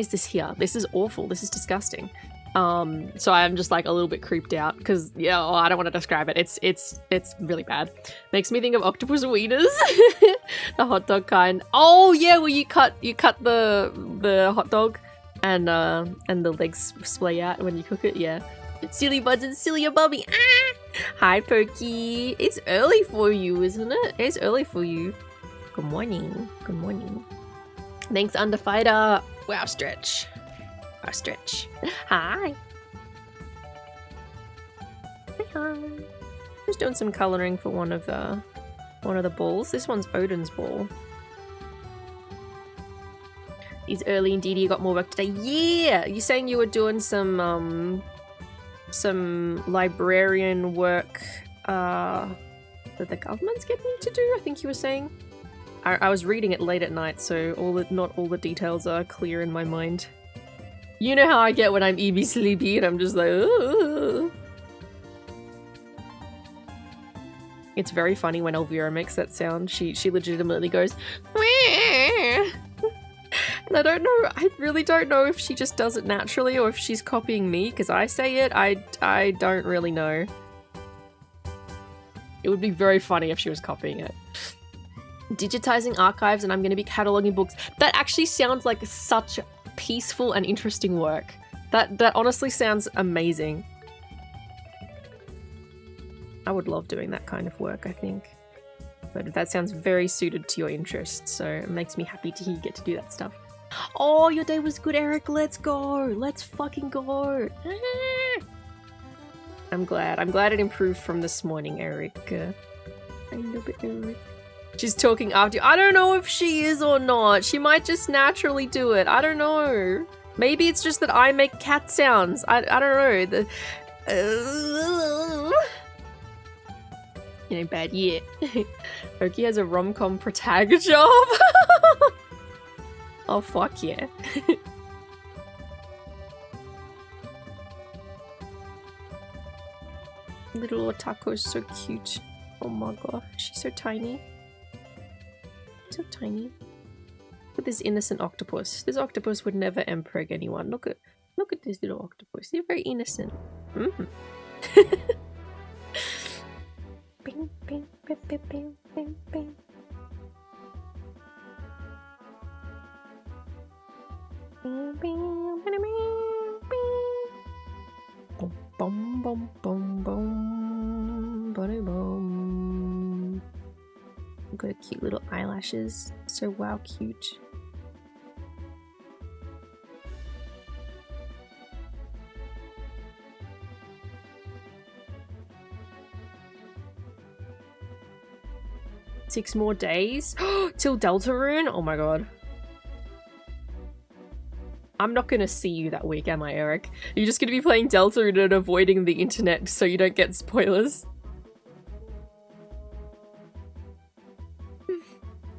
S1: this here? This is awful. This is disgusting. So I'm just like a little bit creeped out because, yeah, I don't want to describe it. It's really bad. Makes me think of octopus wieners, the hot dog kind. Oh yeah, well you cut the hot dog and the legs splay out when you cook it. Yeah, silly buds and silly bubby. Ah! Hi Perky. It's early for you, isn't it? It's early for you. Good morning. Good morning. Thanks, Underfighter. Wow, stretch. Stretch. Hi. Hi. Just doing some colouring for one of the balls. This one's Odin's ball. He's early indeed. You got more work today. Yeah. You saying you were doing some librarian work that the government's getting you to do? I think you were saying. I was reading it late at night, so not all the details are clear in my mind. You know how I get when I'm EB sleepy and I'm just like, ugh. It's very funny when Elvira makes that sound. She legitimately goes, Wah! And I really don't know if she just does it naturally or if she's copying me because I say it. I don't really know. It would be very funny if she was copying it. digitizing archives and I'm going to be cataloging books. That actually sounds like such peaceful and interesting work. That honestly sounds amazing. I would love doing that kind of work, I think. But that sounds very suited to your interests, so it makes me happy to hear you get to do that stuff. Oh, your day was good, Eric. Let's go. Let's fucking go. I'm glad. I'm glad it improved from this morning, Eric. I love it, Eric. She's talking after you. I don't know if she is or not. She might just naturally do it. I don't know. Maybe it's just that I make cat sounds. I don't know. You know, bad yet. Oki has a rom-com protag job. Oh, fuck yeah. Little Otako is so cute. Oh my god, she's so tiny. So tiny. Look at this innocent octopus. This octopus would never empreg anyone. Look at this little octopus. They're very innocent. Mm. Bing, bing, bing, bing, bing, bing, bing. Bing, bing, bing, bing, bing. Bum, bum, bum, bum, bum, bum. Got cute little eyelashes. So wow, cute. Six more days till Deltarune? Oh my god. I'm not gonna see you that week, am I, Eric? You're just gonna be playing Deltarune and avoiding the internet so you don't get spoilers.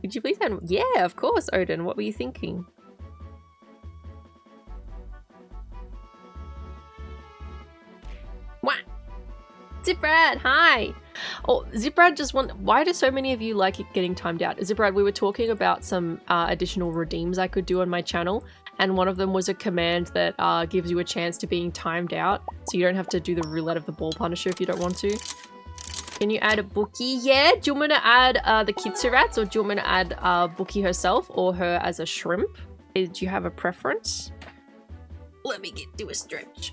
S1: Could you please have... Yeah, of course, Odin. What were you thinking? What? Ziprad, hi! Oh, Ziprad just want... Why do so many of you like it getting timed out? Ziprad, we were talking about some additional redeems I could do on my channel, and one of them was a command that gives you a chance to being timed out, so you don't have to do the roulette of the ball punisher if you don't want to. Can you add a Bookie? Yeah, do you want me to add the Kitsurats, or do you want me to add Bookie herself, or her as a shrimp? Do you have a preference? Let me do a stretch.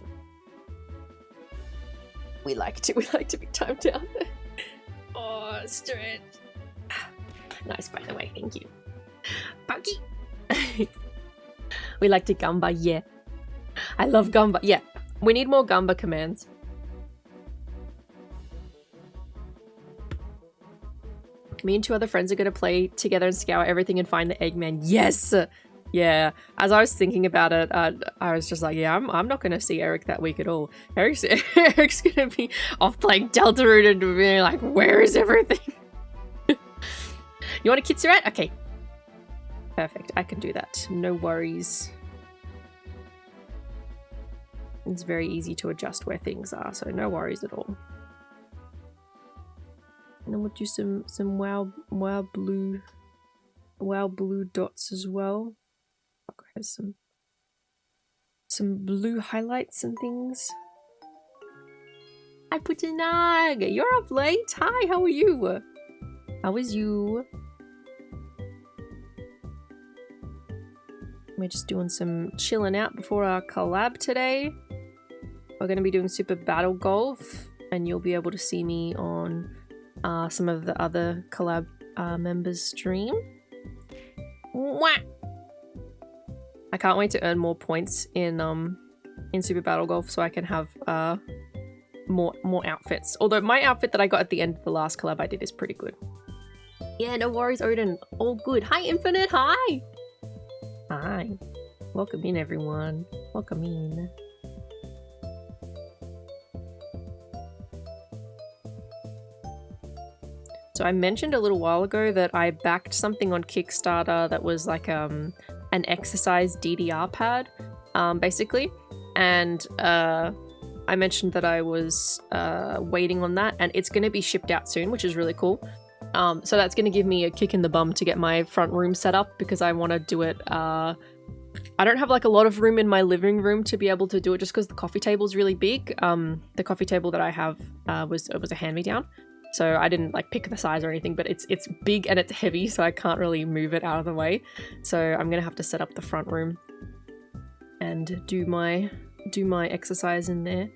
S1: We like to be timed out. Oh, stretch. Nice, by the way, thank you. Bookie. We like to Gamba, yeah. I love Gamba, yeah. We need more Gamba commands. Me and two other friends are going to play together and scour everything and find the Eggman. Yes! Yeah. As I was thinking about it, I was just like, yeah, I'm not going to see Eric that week at all. Eric's going to be off playing Deltarune and being like, where is everything? You want a Kitsurat? Okay. Perfect. I can do that. No worries. It's very easy to adjust where things are, so no worries at all. And then we'll do some wow blue dots as well. Has some blue highlights and things. Hi Putanag! You're up late. Hi, how are you? How is you? We're just doing some chilling out before our collab today. We're going to be doing Super Battle Golf, and you'll be able to see me on some of the other collab members' stream. Mwah! I can't wait to earn more points in Super Battle Golf so I can have more outfits. Although my outfit that I got at the end of the last collab I did is pretty good. Yeah, no worries, Odin. All good. Hi, Infinite. Hi. Hi. Welcome in, everyone. Welcome in. So I mentioned a little while ago that I backed something on Kickstarter that was like an exercise DDR pad, basically. And I mentioned that I was waiting on that, and it's going to be shipped out soon, which is really cool. So that's going to give me a kick in the bum to get my front room set up, because I want to do it. I don't have like a lot of room in my living room to be able to do it, just because the coffee table is really big. The coffee table that I have was a hand-me-down. So I didn't like pick the size or anything, but it's big and it's heavy, so I can't really move it out of the way. So I'm gonna have to set up the front room and do my exercise in there.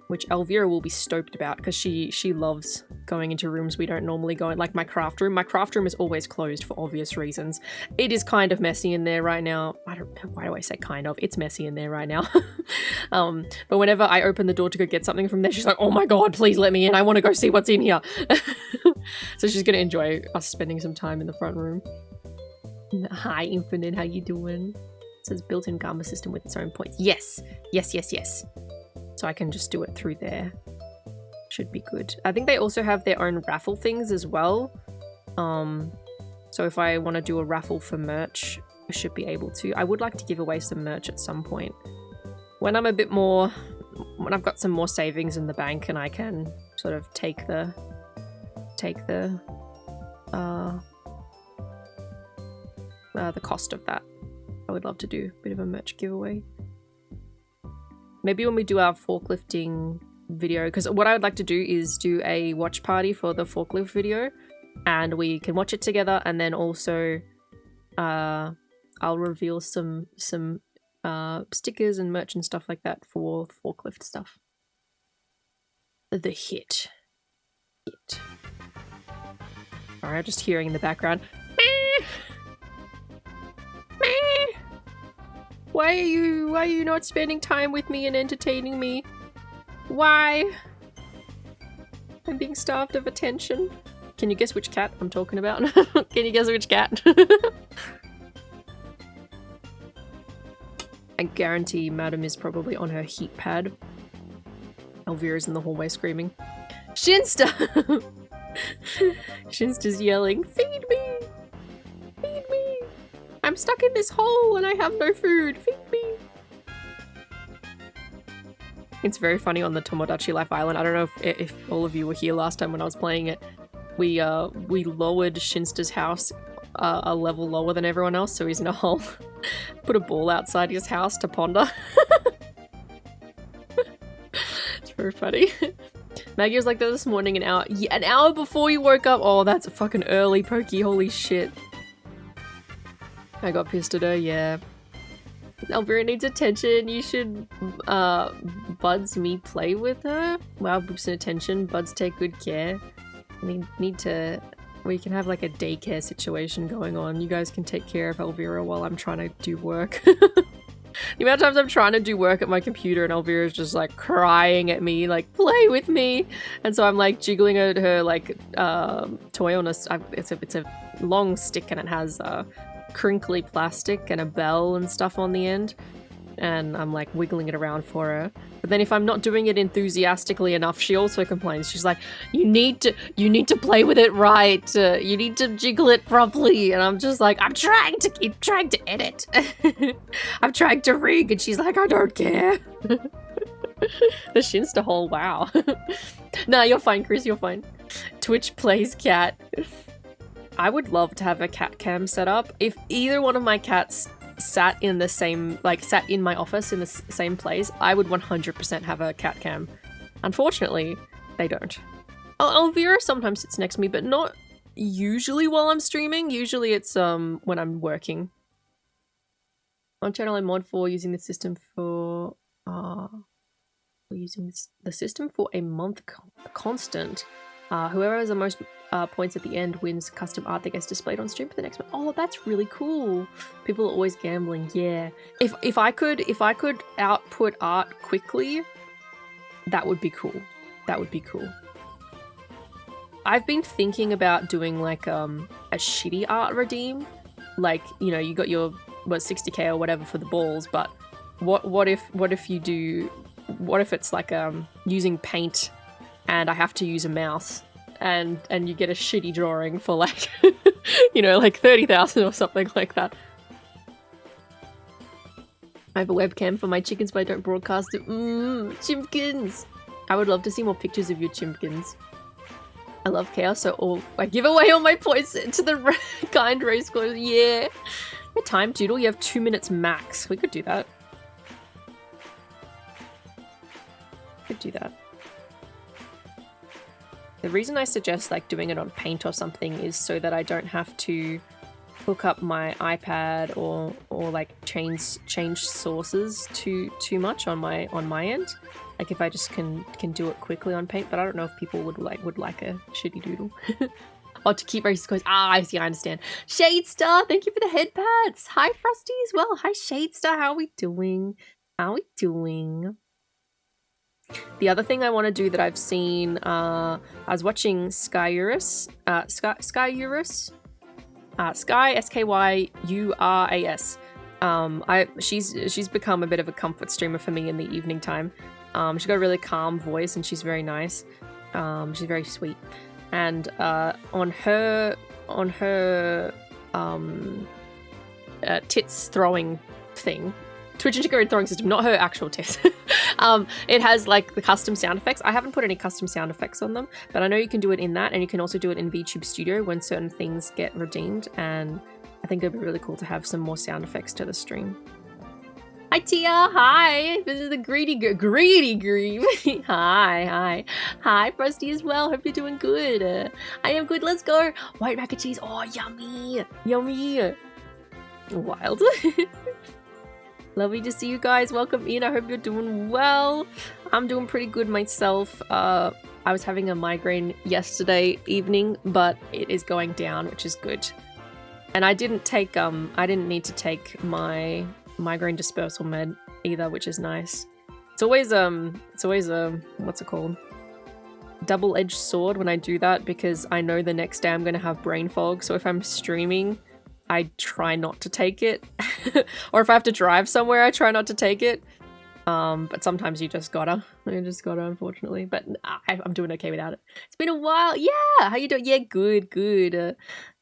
S1: Which Elvira will be stoked about because she loves going into rooms we don't normally go in, like my craft room. My craft room is always closed for obvious reasons. It is kind of messy in there right now. Why do I say kind of? It's messy in there right now. But whenever I open the door to go get something from there, she's like, oh my god, please let me in. I want to go see what's in here. So she's gonna enjoy us spending some time in the front room. Hi, Infinite, how you doing? It says built-in gamma system with its own points. Yes, yes, yes, yes. So I can just do it through there. Should be good. I think they also have their own raffle things as well. So if I want to do a raffle for merch, I should be able to. I would like to give away some merch at some point. When I'm a bit more... When I've got some more savings in the bank and I can sort of take the cost of that. I would love to do a bit of a merch giveaway. Maybe when we do our forklifting video, because what I would like to do is do a watch party for the forklift video, and we can watch it together, and then also I'll reveal some stickers and merch and stuff like that for forklift stuff. The hit. Sorry, I'm just hearing in the background. Why are you not spending time with me and entertaining me? Why? I'm being starved of attention. Can you guess which cat I'm talking about? Can you guess which cat? I guarantee Madam is probably on her heat pad. Elvira's in the hallway screaming, Shinsta! Shinsta's yelling, feed me! Feed me! I'm stuck in this hole and I have no food. Feed me. It's very funny on the Tomodachi Life Island. I don't know if all of you were here last time when I was playing it. We lowered Shinsta's house a level lower than everyone else, so he's in a hole. Put a ball outside his house to ponder. It's very funny. Maggie was like that this morning, an hour before you woke up. Oh, that's fucking early, Pokey. Holy shit. I got pissed at her, yeah. Elvira needs attention. You should Buds me play with her. Wow, boosts in attention. Buds take good care. Need to... We can have like a daycare situation going on. You guys can take care of Elvira while I'm trying to do work. The amount of times I'm trying to do work at my computer and Elvira's just like crying at me, like, play with me. And so I'm like jiggling at her like toy on a... It's a long stick and it has crinkly plastic and a bell and stuff on the end. And I'm like wiggling it around for her. But then if I'm not doing it enthusiastically enough, she also complains. She's like, you need to play with it right. You need to jiggle it properly. And I'm just like, I'm trying to edit. I'm trying to rig. And she's like, I don't care. The Shinsta hole, wow. Nah, you're fine, Chris, you're fine. Twitch plays cat. I would love to have a cat cam set up. If either one of my cats sat in the same, like sat in my office in the same place, I would 100% have a cat cam. Unfortunately, they don't. Elvira sometimes sits next to me, but not usually while I'm streaming. Usually it's when I'm working. On channel I mod for using the system for the system for a month constant. Whoever has the most points at the end wins custom art that gets displayed on stream for the next month. Oh, that's really cool. People are always gambling. Yeah. If I could output art quickly, that would be cool. That would be cool. I've been thinking about doing like a shitty art redeem. Like, you know, you got your 60k or whatever for the balls, but what if it's like using paint and I have to use a mouse and you get a shitty drawing for like you know, like 30,000 or something like that. I have a webcam for my chickens but I don't broadcast it. Chimpkins! I would love to see more pictures of your chimpkins. I love chaos, so I give away all my points to the kind race course. Yeah. What time, Doodle? You have 2 minutes max. We could do that. Could do that. The reason I suggest like doing it on Paint or something is so that I don't have to hook up my iPad or like change sources too much on my end. Like if I just can do it quickly on Paint, but I don't know if people would like a shitty doodle. Or to keep racist codes. Ah, I see, I understand. Shadestar, thank you for the head pats. Hi Frosty as well. Hi Shadestar, how are we doing? How are we doing? The other thing I want to do that I've seen, I was watching Skyuras, Sky Skyuras. She's become a bit of a comfort streamer for me in the evening time. She's got a really calm voice and she's very nice. She's very sweet. And on her tits throwing thing, Twitch integrated throwing system, not her actual tits. It has like the custom sound effects. I haven't put any custom sound effects on them, but I know you can do it in that, and you can also do it in VTube Studio when certain things get redeemed, and I think it'd be really cool to have some more sound effects to the stream. Hi Tia, hi! This is the greedy Green. Hi Frosty as well, hope you're doing good. I am good, let's go! White mac and cheese, oh yummy! Wild. Lovely to see you guys. Welcome in. I hope you're doing well. I'm doing pretty good myself. I was having a migraine yesterday evening, but it is going down, which is good. And I didn't need to take my migraine dispersal med either, which is nice. It's always what's it called? Double-edged sword when I do that, because I know the next day I'm gonna have brain fog. So if I'm streaming, I try not to take it. Or if I have to drive somewhere, I try not to take it. But sometimes you just gotta. Unfortunately. But I'm doing okay without it. It's been a while. Yeah! How you doing? Yeah, good. Good.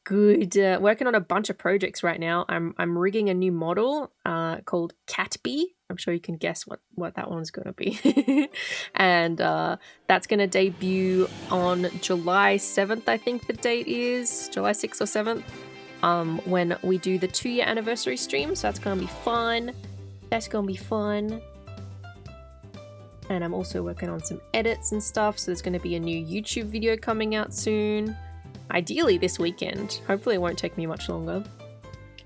S1: Working on a bunch of projects right now. I'm rigging a new model called Catbee. I'm sure you can guess what that one's gonna be. And that's gonna debut on July 7th, I think the date is. July 6th or 7th. When we do the 2-year anniversary stream, so that's gonna be fun. And I'm also working on some edits and stuff, so there's gonna be a new YouTube video coming out soon. Ideally this weekend. Hopefully it won't take me much longer.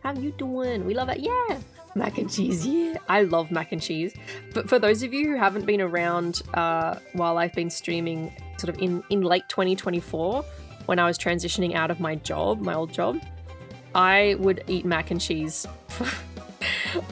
S1: How you doing? We love it, yeah! Mac and cheese, yeah! I love mac and cheese. But for those of you who haven't been around while I've been streaming sort of in late 2024, when I was transitioning out of my old job, I would eat mac and cheese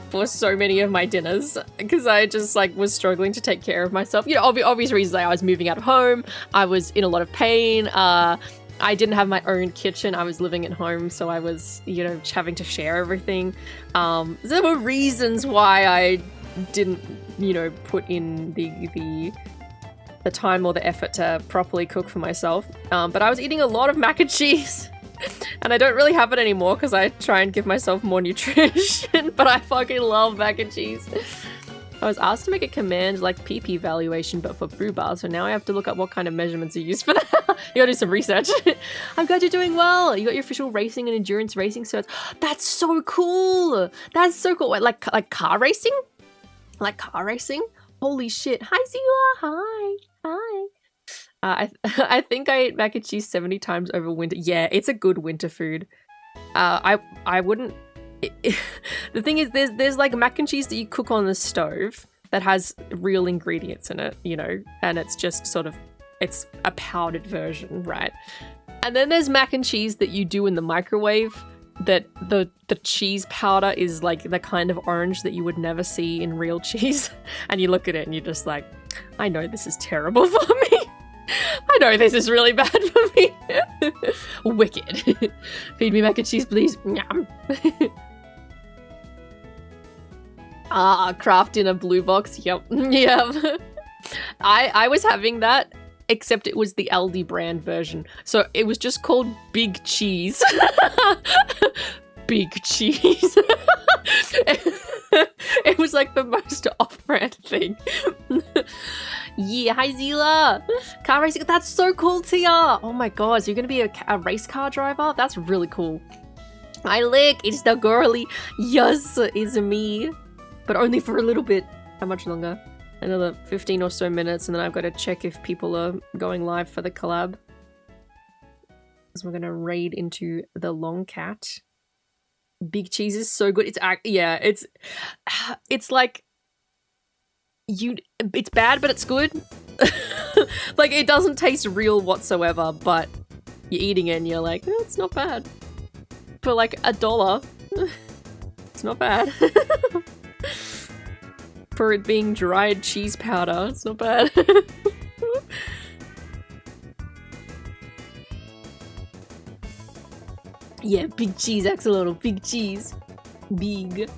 S1: for so many of my dinners because I just like was struggling to take care of myself. You know, obvious reasons. Like I was moving out of home, I was in a lot of pain. I didn't have my own kitchen. I was living at home, so I was, you know, having to share everything. There were reasons why I didn't, you know, put in the time or the effort to properly cook for myself. But I was eating a lot of mac and cheese. And I don't really have it anymore because I try and give myself more nutrition, but I fucking love mac and cheese. I was asked to make a command like PP evaluation, but for brew bars, so now I have to look up what kind of measurements are used for that. You gotta do some research. I'm glad you're doing well. You got your official racing and endurance racing certs. That's so cool. That's so cool. Wait, like car racing? Like car racing? Holy shit. Hi, Zila. Hi. I think I ate mac and cheese 70 times over winter. Yeah, it's a good winter food. I wouldn't... the thing is, there's like mac and cheese that you cook on the stove that has real ingredients in it, you know, and it's just sort of... it's a powdered version, right? And then there's mac and cheese that you do in the microwave that the cheese powder is like the kind of orange that you would never see in real cheese. And you look at it and you're just like, I know this is terrible for me. I know this is really bad for me. Wicked. Feed me mac and cheese, please. Yum. Craft in a blue box. Yep. Yep. I was having that, except it was the Aldi brand version. So it was just called Big Cheese. Big Cheese. It was like the most off-brand thing. Yeah, hi Zila! Car racing, that's so cool, Tia! Oh my god, so you're gonna be a race car driver? That's really cool. Hi Lick, it's the girly. Yes, it's me. But only for a little bit. How much longer? Another 15 or so minutes, and then I've got to check if people are going live for the collab. because we're gonna raid into the long cat. Big cheese is so good. It's like it's bad, but it's good. Like it doesn't taste real whatsoever, but you're eating it and you're like, oh, it's not bad. For like $1, it's not bad. For it being dried cheese powder, it's not bad. Yeah, big cheese, axolotl, big cheese. Big.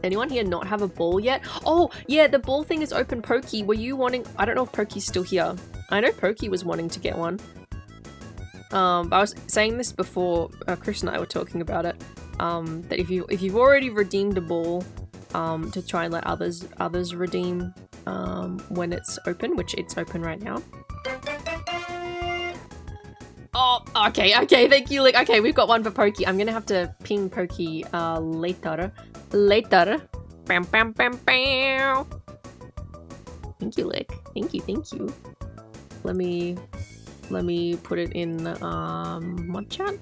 S1: Anyone here not have a ball yet? Oh, yeah, the ball thing is open. Pokey, were you wanting... I don't know if Pokey's still here. I know Pokey was wanting to get one. But I was saying this before Chris and I were talking about it. That if you've already redeemed a ball, to try and let others redeem when it's open, which it's open right now. Oh, okay, thank you. Like, okay, we've got one for Pokey. I'm gonna have to ping Pokey later. Bam, bam, bam, bam. Thank you, Lick. Thank you. Let me put it in mod chat.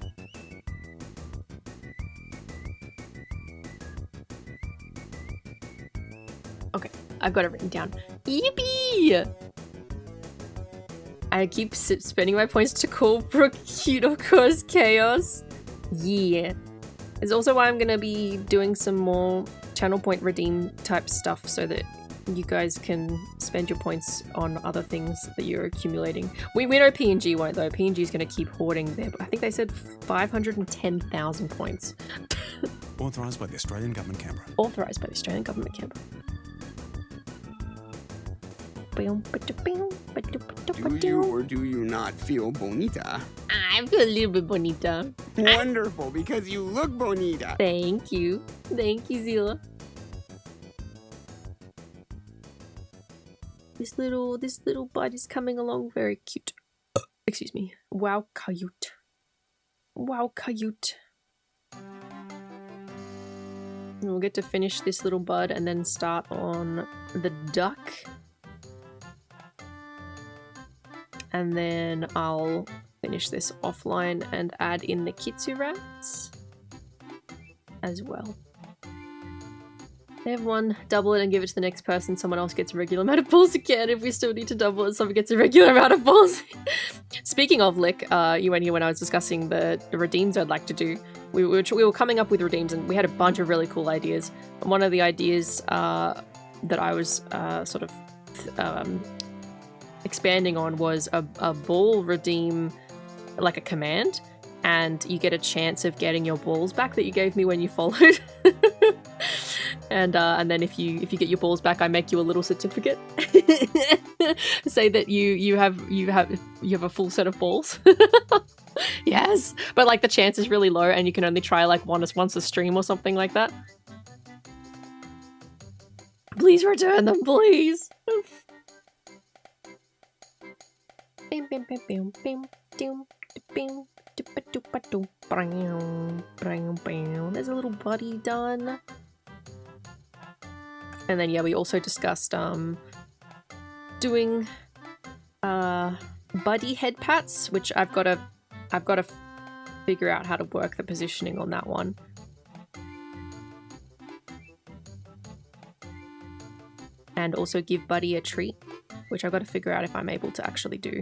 S1: Okay, I've got it written down. Yippee! I keep spending my points to call Brooke cute or cause chaos. Yeah. It's also why I'm gonna be doing some more channel point redeem type stuff so that you guys can spend your points on other things that you're accumulating. We know PNG won't though. PNG is gonna keep hoarding their, I think they said 510,000 points.
S6: Authorised by the Australian Government, Canberra.
S1: Authorised by the Australian Government, Canberra.
S7: Do you or do you not feel bonita?
S1: I feel a little bit bonita.
S7: Wonderful, because you look bonita.
S1: Thank you. Thank you, Zila. This little bud is coming along very cute. Excuse me. Wow, cute. Wow, cute. We'll get to finish this little bud and then start on the duck. And then I'll finish this offline and add in the kitsu rats as well. Everyone, double it and give it to the next person. Someone else gets a regular amount of balls again. If we still need to double it, someone gets a regular amount of balls. Speaking of, Lick, you weren't here when I was discussing the redeems I'd like to do. We were coming up with redeems and we had a bunch of really cool ideas. And one of the ideas that I was sort of expanding on was a ball redeem, like a command, and you get a chance of getting your balls back that you gave me when you followed. and then if you get your balls back, I make you a little certificate. Say that you have a full set of balls. Yes, but like the chance is really low, and you can only try like once a stream or something like that. Please return them, please. There's a little buddy done. And then yeah, we also discussed doing buddy head pats, which I've got to figure out how to work the positioning on that one. And also give Buddy a treat, which I've got to figure out if I'm able to actually do.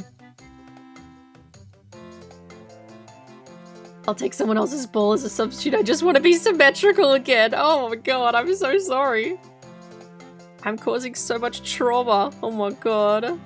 S1: I'll take someone else's ball as a substitute. I just want to be symmetrical again. Oh my god, I'm so sorry. I'm causing so much trauma. Oh my god.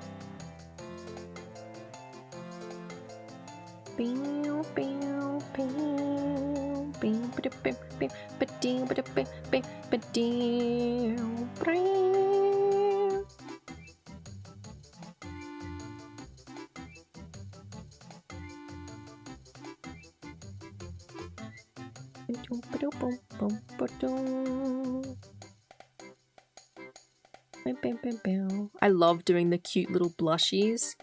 S1: I love doing the cute little blushies.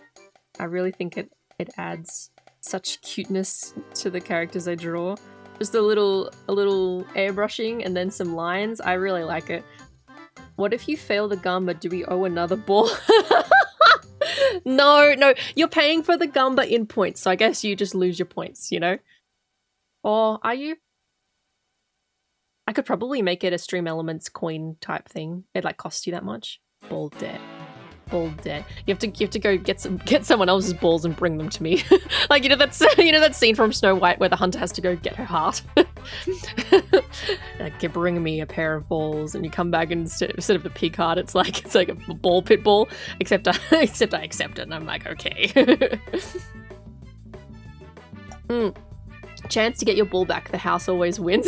S1: I really think it adds such cuteness to the characters I draw. Just a little airbrushing and then some lines. I really like it. What if you fail the gun, but do we owe another ball? No, you're paying for the gumba in points, so I guess you just lose your points, you know? Or are you? I could probably make it a Stream Elements coin type thing. It like costs you that much. Ball dead. Ball dead. You have to go get someone else's balls and bring them to me. Like you know that scene from Snow White where the hunter has to go get her heart. Like you bring me a pair of balls, and you come back and instead of the pig heart, it's like a ball pit ball. Except I accept it, and I'm like okay. Chance to get your ball back. The house always wins.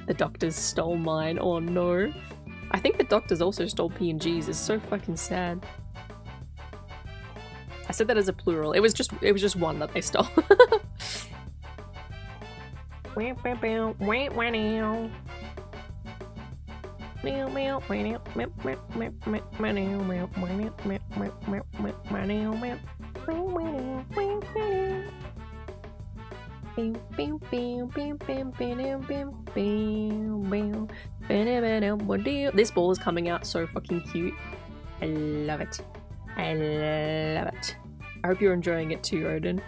S1: The doctors stole mine. Oh no. I think the doctors also stole P&Gs. It's so fucking sad. I said that as a plural. It was just one that they stole. This ball is coming out so fucking cute. I love it. I love it. I hope you're enjoying it too, Odin.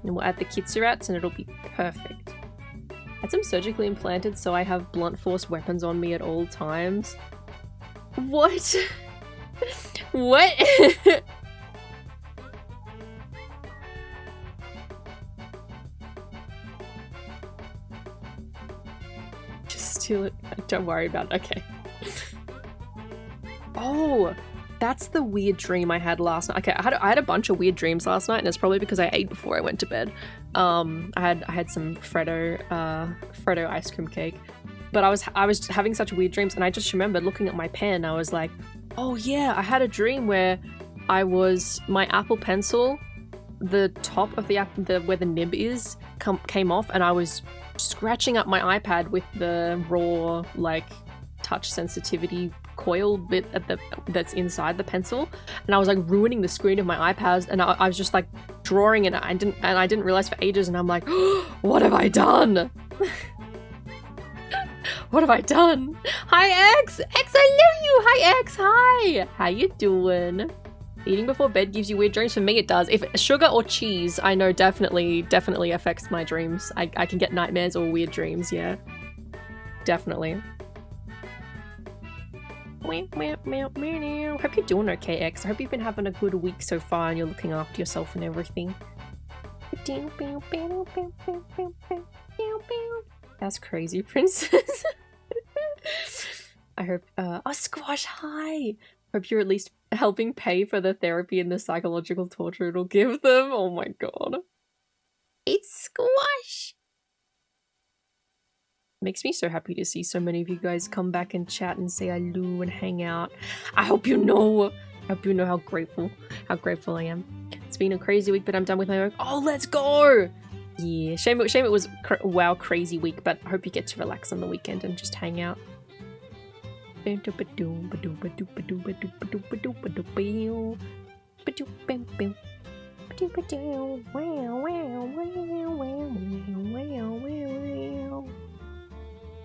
S1: And we'll add the Kitsurats and it'll be perfect. Had some surgically implanted so I have blunt force weapons on me at all times. What? What? Steal it. Don't worry about it. Okay. Oh, that's the weird dream I had last night. Okay, I had a bunch of weird dreams last night, and it's probably because I ate before I went to bed. I had some Freddo ice cream cake, but I was having such weird dreams, and I just remembered looking at my pen. I was like, oh yeah, I had a dream where my Apple Pencil, the top of the where the nib is came off, and I was scratching up my iPad with the raw like touch sensitivity coil bit that's inside the pencil, and I was like ruining the screen of my iPad, and I was just like drawing it, and I didn't realize for ages, and I'm like, oh, what have I done? What have I done? Hi X! X, I love you! Hi X! Hi! How you doing? Eating before bed gives you weird dreams? For me it does. If sugar or cheese, I know definitely affects my dreams. I can get nightmares or weird dreams, yeah. Definitely. Hope you're doing okay, X. I hope you've been having a good week so far and you're looking after yourself and everything. That's crazy, princess. I hope, oh, Squash, hi! Hope you're at least helping pay for the therapy and the psychological torture it'll give them. Oh my god. It's Squash! Makes me so happy to see so many of you guys come back and chat and say hello and hang out. I hope you know how grateful I am. It's been a crazy week, but I'm done with my work. Oh, let's go! Yeah, shame it was wow crazy week, but I hope you get to relax on the weekend and just hang out.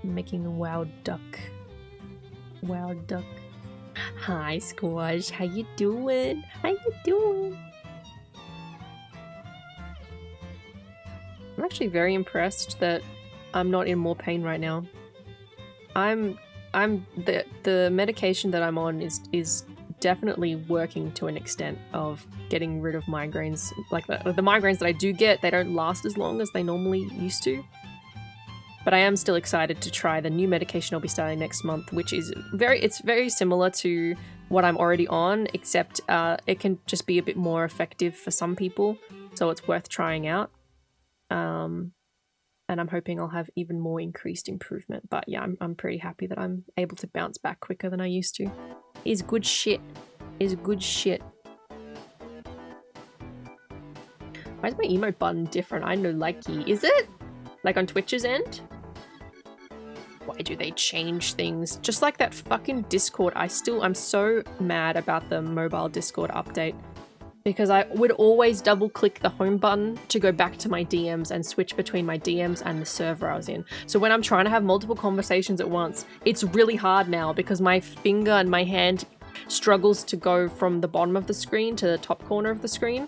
S1: Making a wild duck. Wild duck. Hi Squash, how you doing? How you doing? I'm actually very impressed that I'm not in more pain right now. The medication that I'm on is definitely working to an extent of getting rid of migraines. Like the migraines that I do get, they don't last as long as they normally used to. But I am still excited to try the new medication I'll be starting next month, which is very similar to what I'm already on, except it can just be a bit more effective for some people, so it's worth trying out. And I'm hoping I'll have even more increased improvement. But yeah, I'm pretty happy that I'm able to bounce back quicker than I used to. Is good shit. Is good shit. Why is my emote button different? I know likey. Is it? Like on Twitch's end? Why do they change things? Just like that fucking Discord. I'm so mad about the mobile Discord update. Because I would always double click the home button to go back to my DMs and switch between my DMs and the server I was in. So when I'm trying to have multiple conversations at once, it's really hard now because my finger and my hand struggles to go from the bottom of the screen to the top corner of the screen.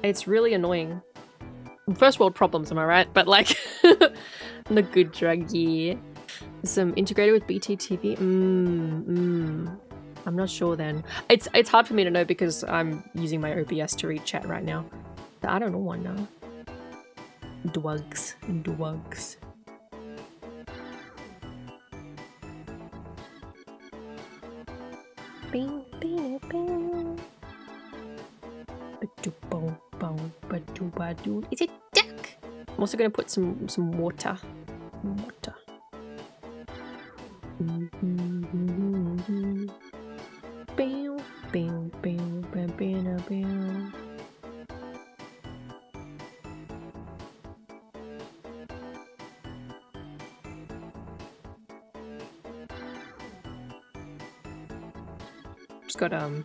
S1: It's really annoying. First world problems, am I right? But like, the good drug, yeah. Some integrated with BTTV. I'm not sure then. It's hard for me to know because I'm using my OBS to read chat right now. I don't know one now. Drugs. Bing, bing, bing. Is it duck? I'm also gonna put some water.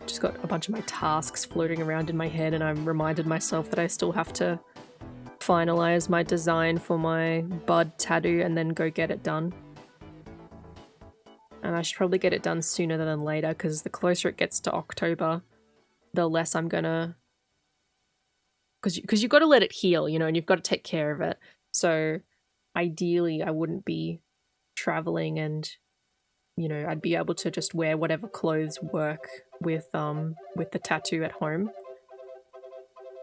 S1: Just got a bunch of my tasks floating around in my head, and I'm reminded myself that I still have to finalize my design for my bud tattoo and then go get it done. And I should probably get it done sooner than later, because the closer it gets to October, the less I'm gonna... Because you've got to let it heal, you know, and you've got to take care of it. So ideally I wouldn't be traveling, and, you know, I'd be able to just wear whatever clothes work with the tattoo at home.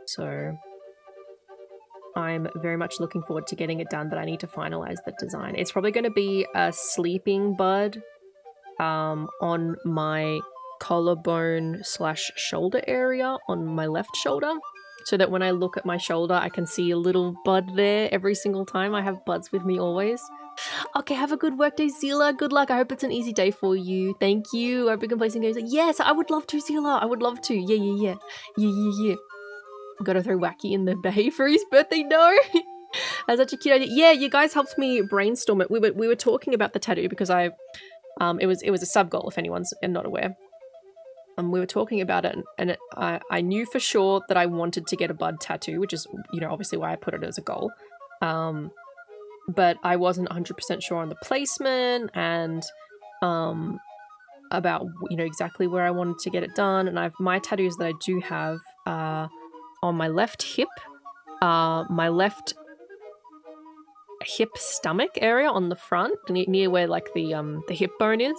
S1: So I'm very much looking forward to getting it done, but I need to finalize the design. It's probably going to be a sleeping bud on my collarbone / shoulder area on my left shoulder, so that when I look at my shoulder I can see a little bud there every single time. I have buds with me always. Okay, have a good work day, Zila. Good luck. I hope it's an easy day for you. Thank you. I hope you can play some games. Yes, I would love to, Zila. I would love to. Yeah. Gotta throw Wacky in the bay for his birthday. No. That's such a cute idea. Yeah, you guys helped me brainstorm it. We were talking about the tattoo because it was a sub goal, if anyone's not aware. We were talking about it, and I knew for sure that I wanted to get a bud tattoo, which is, you know, obviously why I put it as a goal. But I wasn't 100% sure on the placement and about, you know, exactly where I wanted to get it done. And my tattoos that I do have on my left hip, my left hip stomach area on the front, near where like the hip bone is,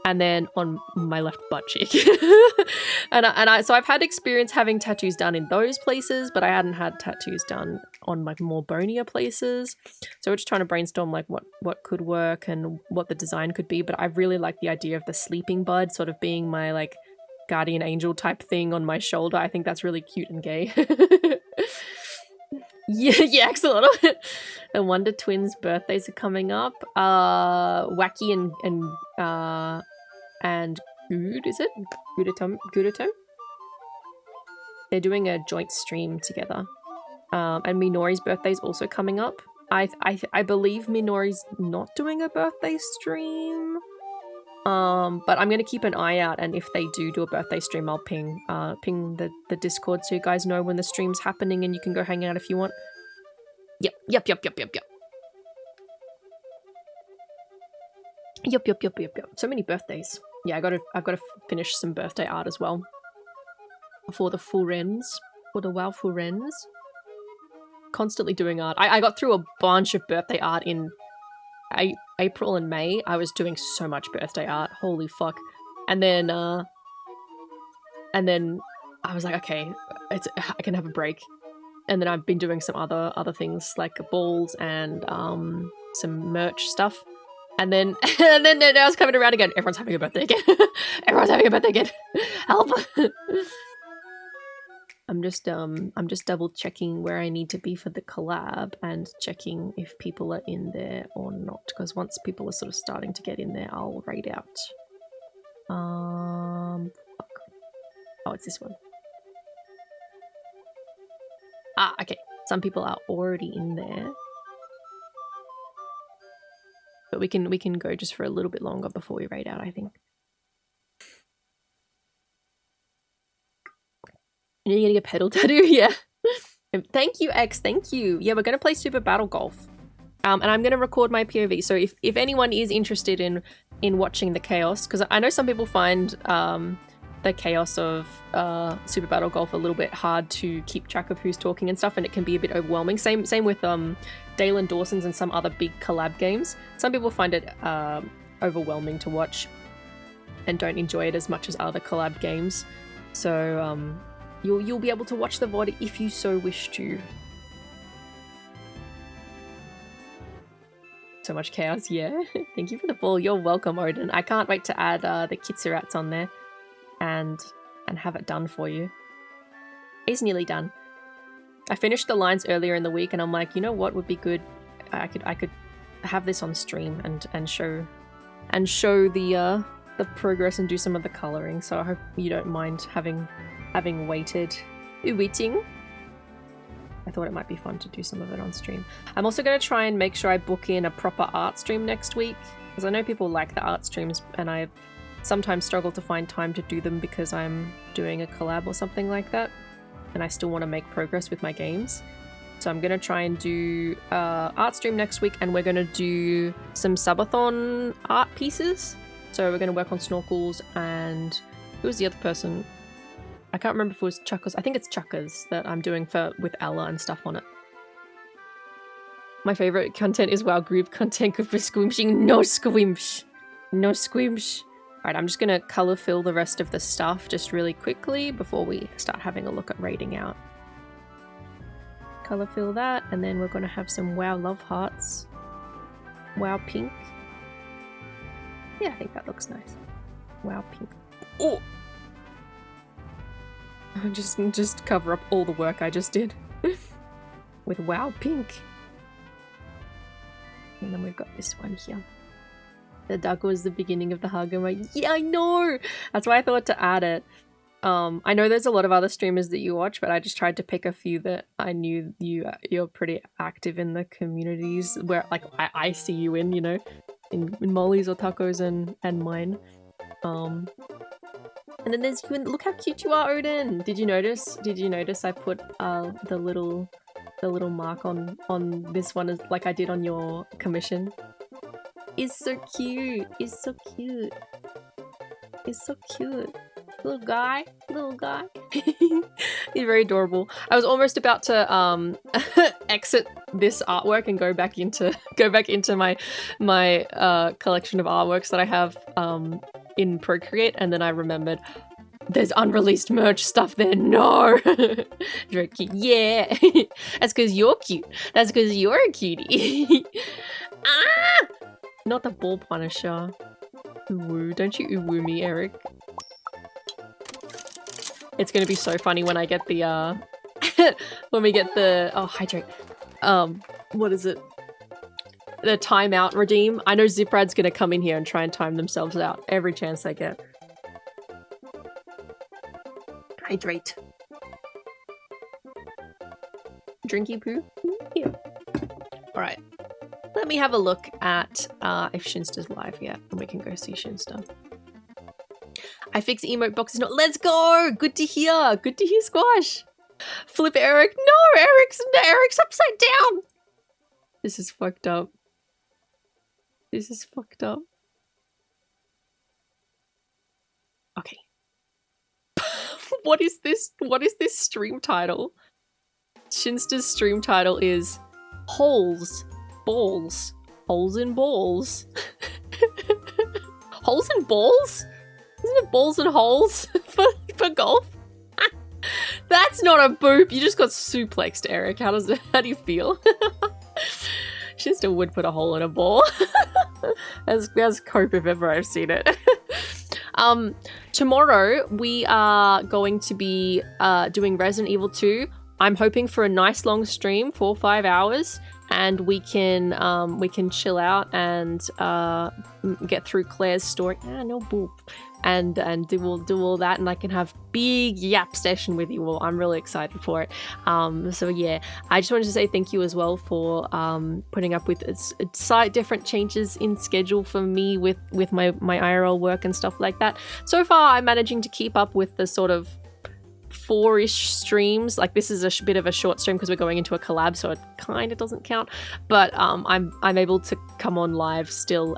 S1: and then on my left butt cheek. So I've had experience having tattoos done in those places, but I hadn't had tattoos done on like more bonier places. So we're just trying to brainstorm like what could work and what the design could be. But I really like the idea of the sleeping bud sort of being my like guardian angel type thing on my shoulder. I think that's really cute and gay. Yeah, excellent. The Wonder Twins' birthdays are coming up. Wacky and Good, is it? Gudatom? They're doing a joint stream together. And Minori's birthday's also coming up. I believe Minori's not doing a birthday stream. But I'm gonna keep an eye out, and if they do a birthday stream, I'll ping the Discord so you guys know when the stream's happening and you can go hang out if you want. Yep. So many birthdays. Yeah, I've got to finish some birthday art as well for the Furens, for the WoW Furens. Constantly doing art. I got through a bunch of birthday art in April and May. I was doing so much birthday art. Holy fuck. And then I was like, okay, I can have a break. And then I've been doing some other things like balls and some merch stuff. And then now it's coming around again. Everyone's having a birthday again. Everyone's having a birthday again. Help. I'm just double checking where I need to be for the collab and checking if people are in there or not. Because once people are sort of starting to get in there, I'll raid out. Fuck. Oh, it's this one. Ah, okay. Some people are already in there. But we can go just for a little bit longer before we raid out, I think. You're getting a pedal tattoo? Yeah. Thank you, X. Thank you. Yeah, we're going to play Super Battle Golf. And I'm going to record my POV. So if anyone is interested in in watching the chaos, because I know some people find the chaos of Super Battle Golf a little bit hard to keep track of who's talking and stuff, and it can be a bit overwhelming. Same with Dale and Dawson's and some other big collab games. Some people find it overwhelming to watch and don't enjoy it as much as other collab games. So you'll be able to watch the VOD if you so wish to. So much chaos, yeah. Thank you for the ball. You're welcome, Odin. I can't wait to add the Kitsurats on there and have it done for you. It's nearly done. I finished the lines earlier in the week, and I'm like, you know what would be good? I could have this on stream and show the progress and do some of the coloring. So I hope you don't mind having waiting. I thought it might be fun to do some of it on stream. I'm also going to try and make sure I book in a proper art stream next week, because I know people like the art streams, and I sometimes struggle to find time to do them because I'm doing a collab or something like that, and I still want to make progress with my games. So I'm going to try and do art stream next week, and we're going to do some subathon art pieces. So we're going to work on snorkels, and who was the other person? I can't remember if it was Chuckers. I think it's Chuckers that I'm doing with Ella and stuff on it. My favorite content is WoW group content good for squimshing. No squimsh. No squimsh. Alright, I'm just going to color fill the rest of the stuff just really quickly before we start having a look at raiding out. Color fill that, and then we're going to have some WoW love hearts. WoW pink. Yeah, I think that looks nice. WoW pink. Oh! Just cover up all the work I just did with WoW pink. And then we've got this one here. The duck was the beginning of the hug. I'm like, yeah, I know! That's why I thought to add it. I know there's a lot of other streamers that you watch, but I just tried to pick a few that I knew you're pretty active in the communities where, like, I see you in, you know, in Molly's or Tacos and mine. And then there's you, and look how cute you are, Odin! Did you notice I put the little mark on this one as like I did on your commission? It's so cute! It's so cute! It's so cute! Little guy. He's very adorable. I was almost about to exit this artwork and go back into my collection of artworks that I have in Procreate, and then I remembered there's unreleased merch stuff there. No! Very cute. Yeah! That's because you're cute. That's because you're a cutie. Ah! Not the ball punisher. Woo. Don't you woo me, Eric. It's gonna be so funny when I get the when we get the hydrate. What is it? The timeout redeem. I know Ziprad's gonna come in here and try and time themselves out every chance they get. Hydrate. Drinky poo. Here. Alright. Let me have a look at if Shinsta's live yet, and we can go see Shinsta. I fix emote boxes. Not. Let's go. Good to hear. Good to hear, Squash. Flip Eric. No, Eric's upside down. This is fucked up. This is fucked up. Okay. What is this? What is this stream title? Shinsta's stream title is Holes, Balls, Holes in Balls. Holes in Balls? Isn't it balls and holes for golf? That's not a boop. You just got suplexed, Eric. How do you feel? Shinsta would put a hole in a ball. That's cope if ever I've seen it. Tomorrow we are going to be doing Resident Evil 2. I'm hoping for a nice long stream, 4 or 5 hours, and we can chill out and get through Claire's story. No boop. And do all that, and I can have big yap session with you all. I'm really excited for it. So yeah, I just wanted to say thank you as well for putting up with slight different changes in schedule for me with my IRL work and stuff like that. So far, I'm managing to keep up with the sort of 4-ish streams. Like, this is a bit of a short stream because we're going into a collab, so it kind of doesn't count. But I'm able to come on live still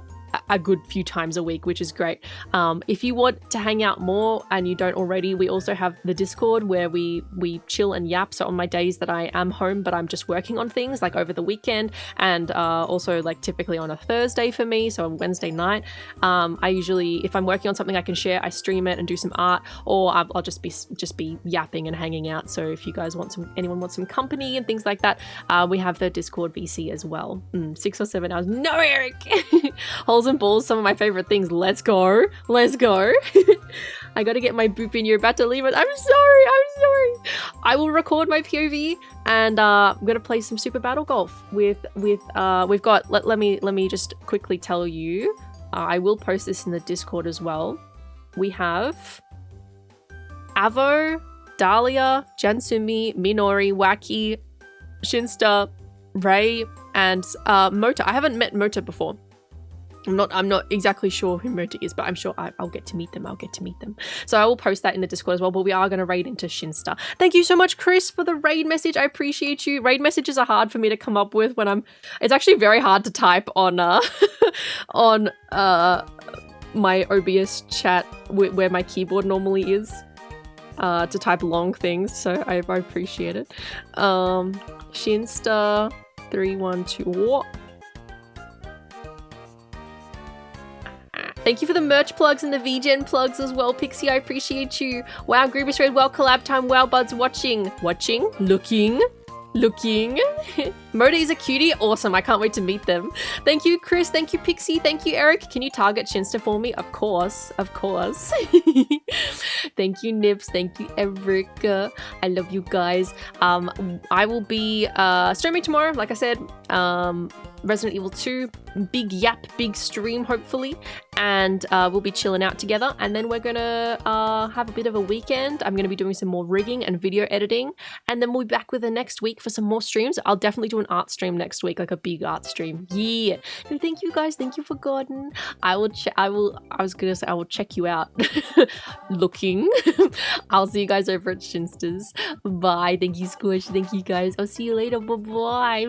S1: a good few times a week, which is great. If you want to hang out more and you don't already, we also have the Discord where we chill and yap. So on my days that I am home but I'm just working on things, like over the weekend, and also like typically on a Thursday for me, so on Wednesday night, I usually, if I'm working on something I can share, I stream it and do some art, or I'll just be yapping and hanging out. So if you guys anyone wants some company and things like that, we have the Discord VC as well. 6 or 7 hours. No, Eric. Holes and balls, some of my favorite things. Let's go. I gotta get my boop in. You're about to leave us. I'm sorry. I will record my POV and I'm gonna play some Super Battle Golf with we've got, let me just quickly tell you, I will post this in the Discord as well. We have Avo, Dahlia, Jansumi, Minori, Wacky, Shinsta, Ray, and Mota. I haven't met Mota before. I'm not exactly sure who Mota is, but I'm sure I'll get to meet them. So I will post that in the Discord as well, but we are going to raid into Shinsta. Thank you so much, Chris, for the raid message. I appreciate you. Raid messages are hard for me to come up with when it's actually very hard to type on on my OBS chat where my keyboard normally is to type long things, so I appreciate it. Shinsta 312. Thank you for the merch plugs and the VGen plugs as well, Pixie. I appreciate you. Wow, Grievous Red, well, collab time. Wow, Buds watching, looking. Moda is a cutie. Awesome. I can't wait to meet them. Thank you, Chris. Thank you, Pixie. Thank you, Eric. Can you target Shinsta for me? Of course. Thank you, Nibs. Thank you, Erica. I love you guys. I will be streaming tomorrow, like I said. Resident Evil 2, big stream hopefully, and we'll be chilling out together, and then we're gonna have a bit of a weekend. I'm gonna be doing some more rigging and video editing, and then we'll be back with the next week for some more streams. I'll definitely do an art stream next week, like a big art stream. Yeah. No, thank you guys. Thank you for Gordon. I will check you out. Looking. I'll see you guys over at Shinsta's. Bye. Thank you, Squish. Thank you guys. I'll see you later. Bye.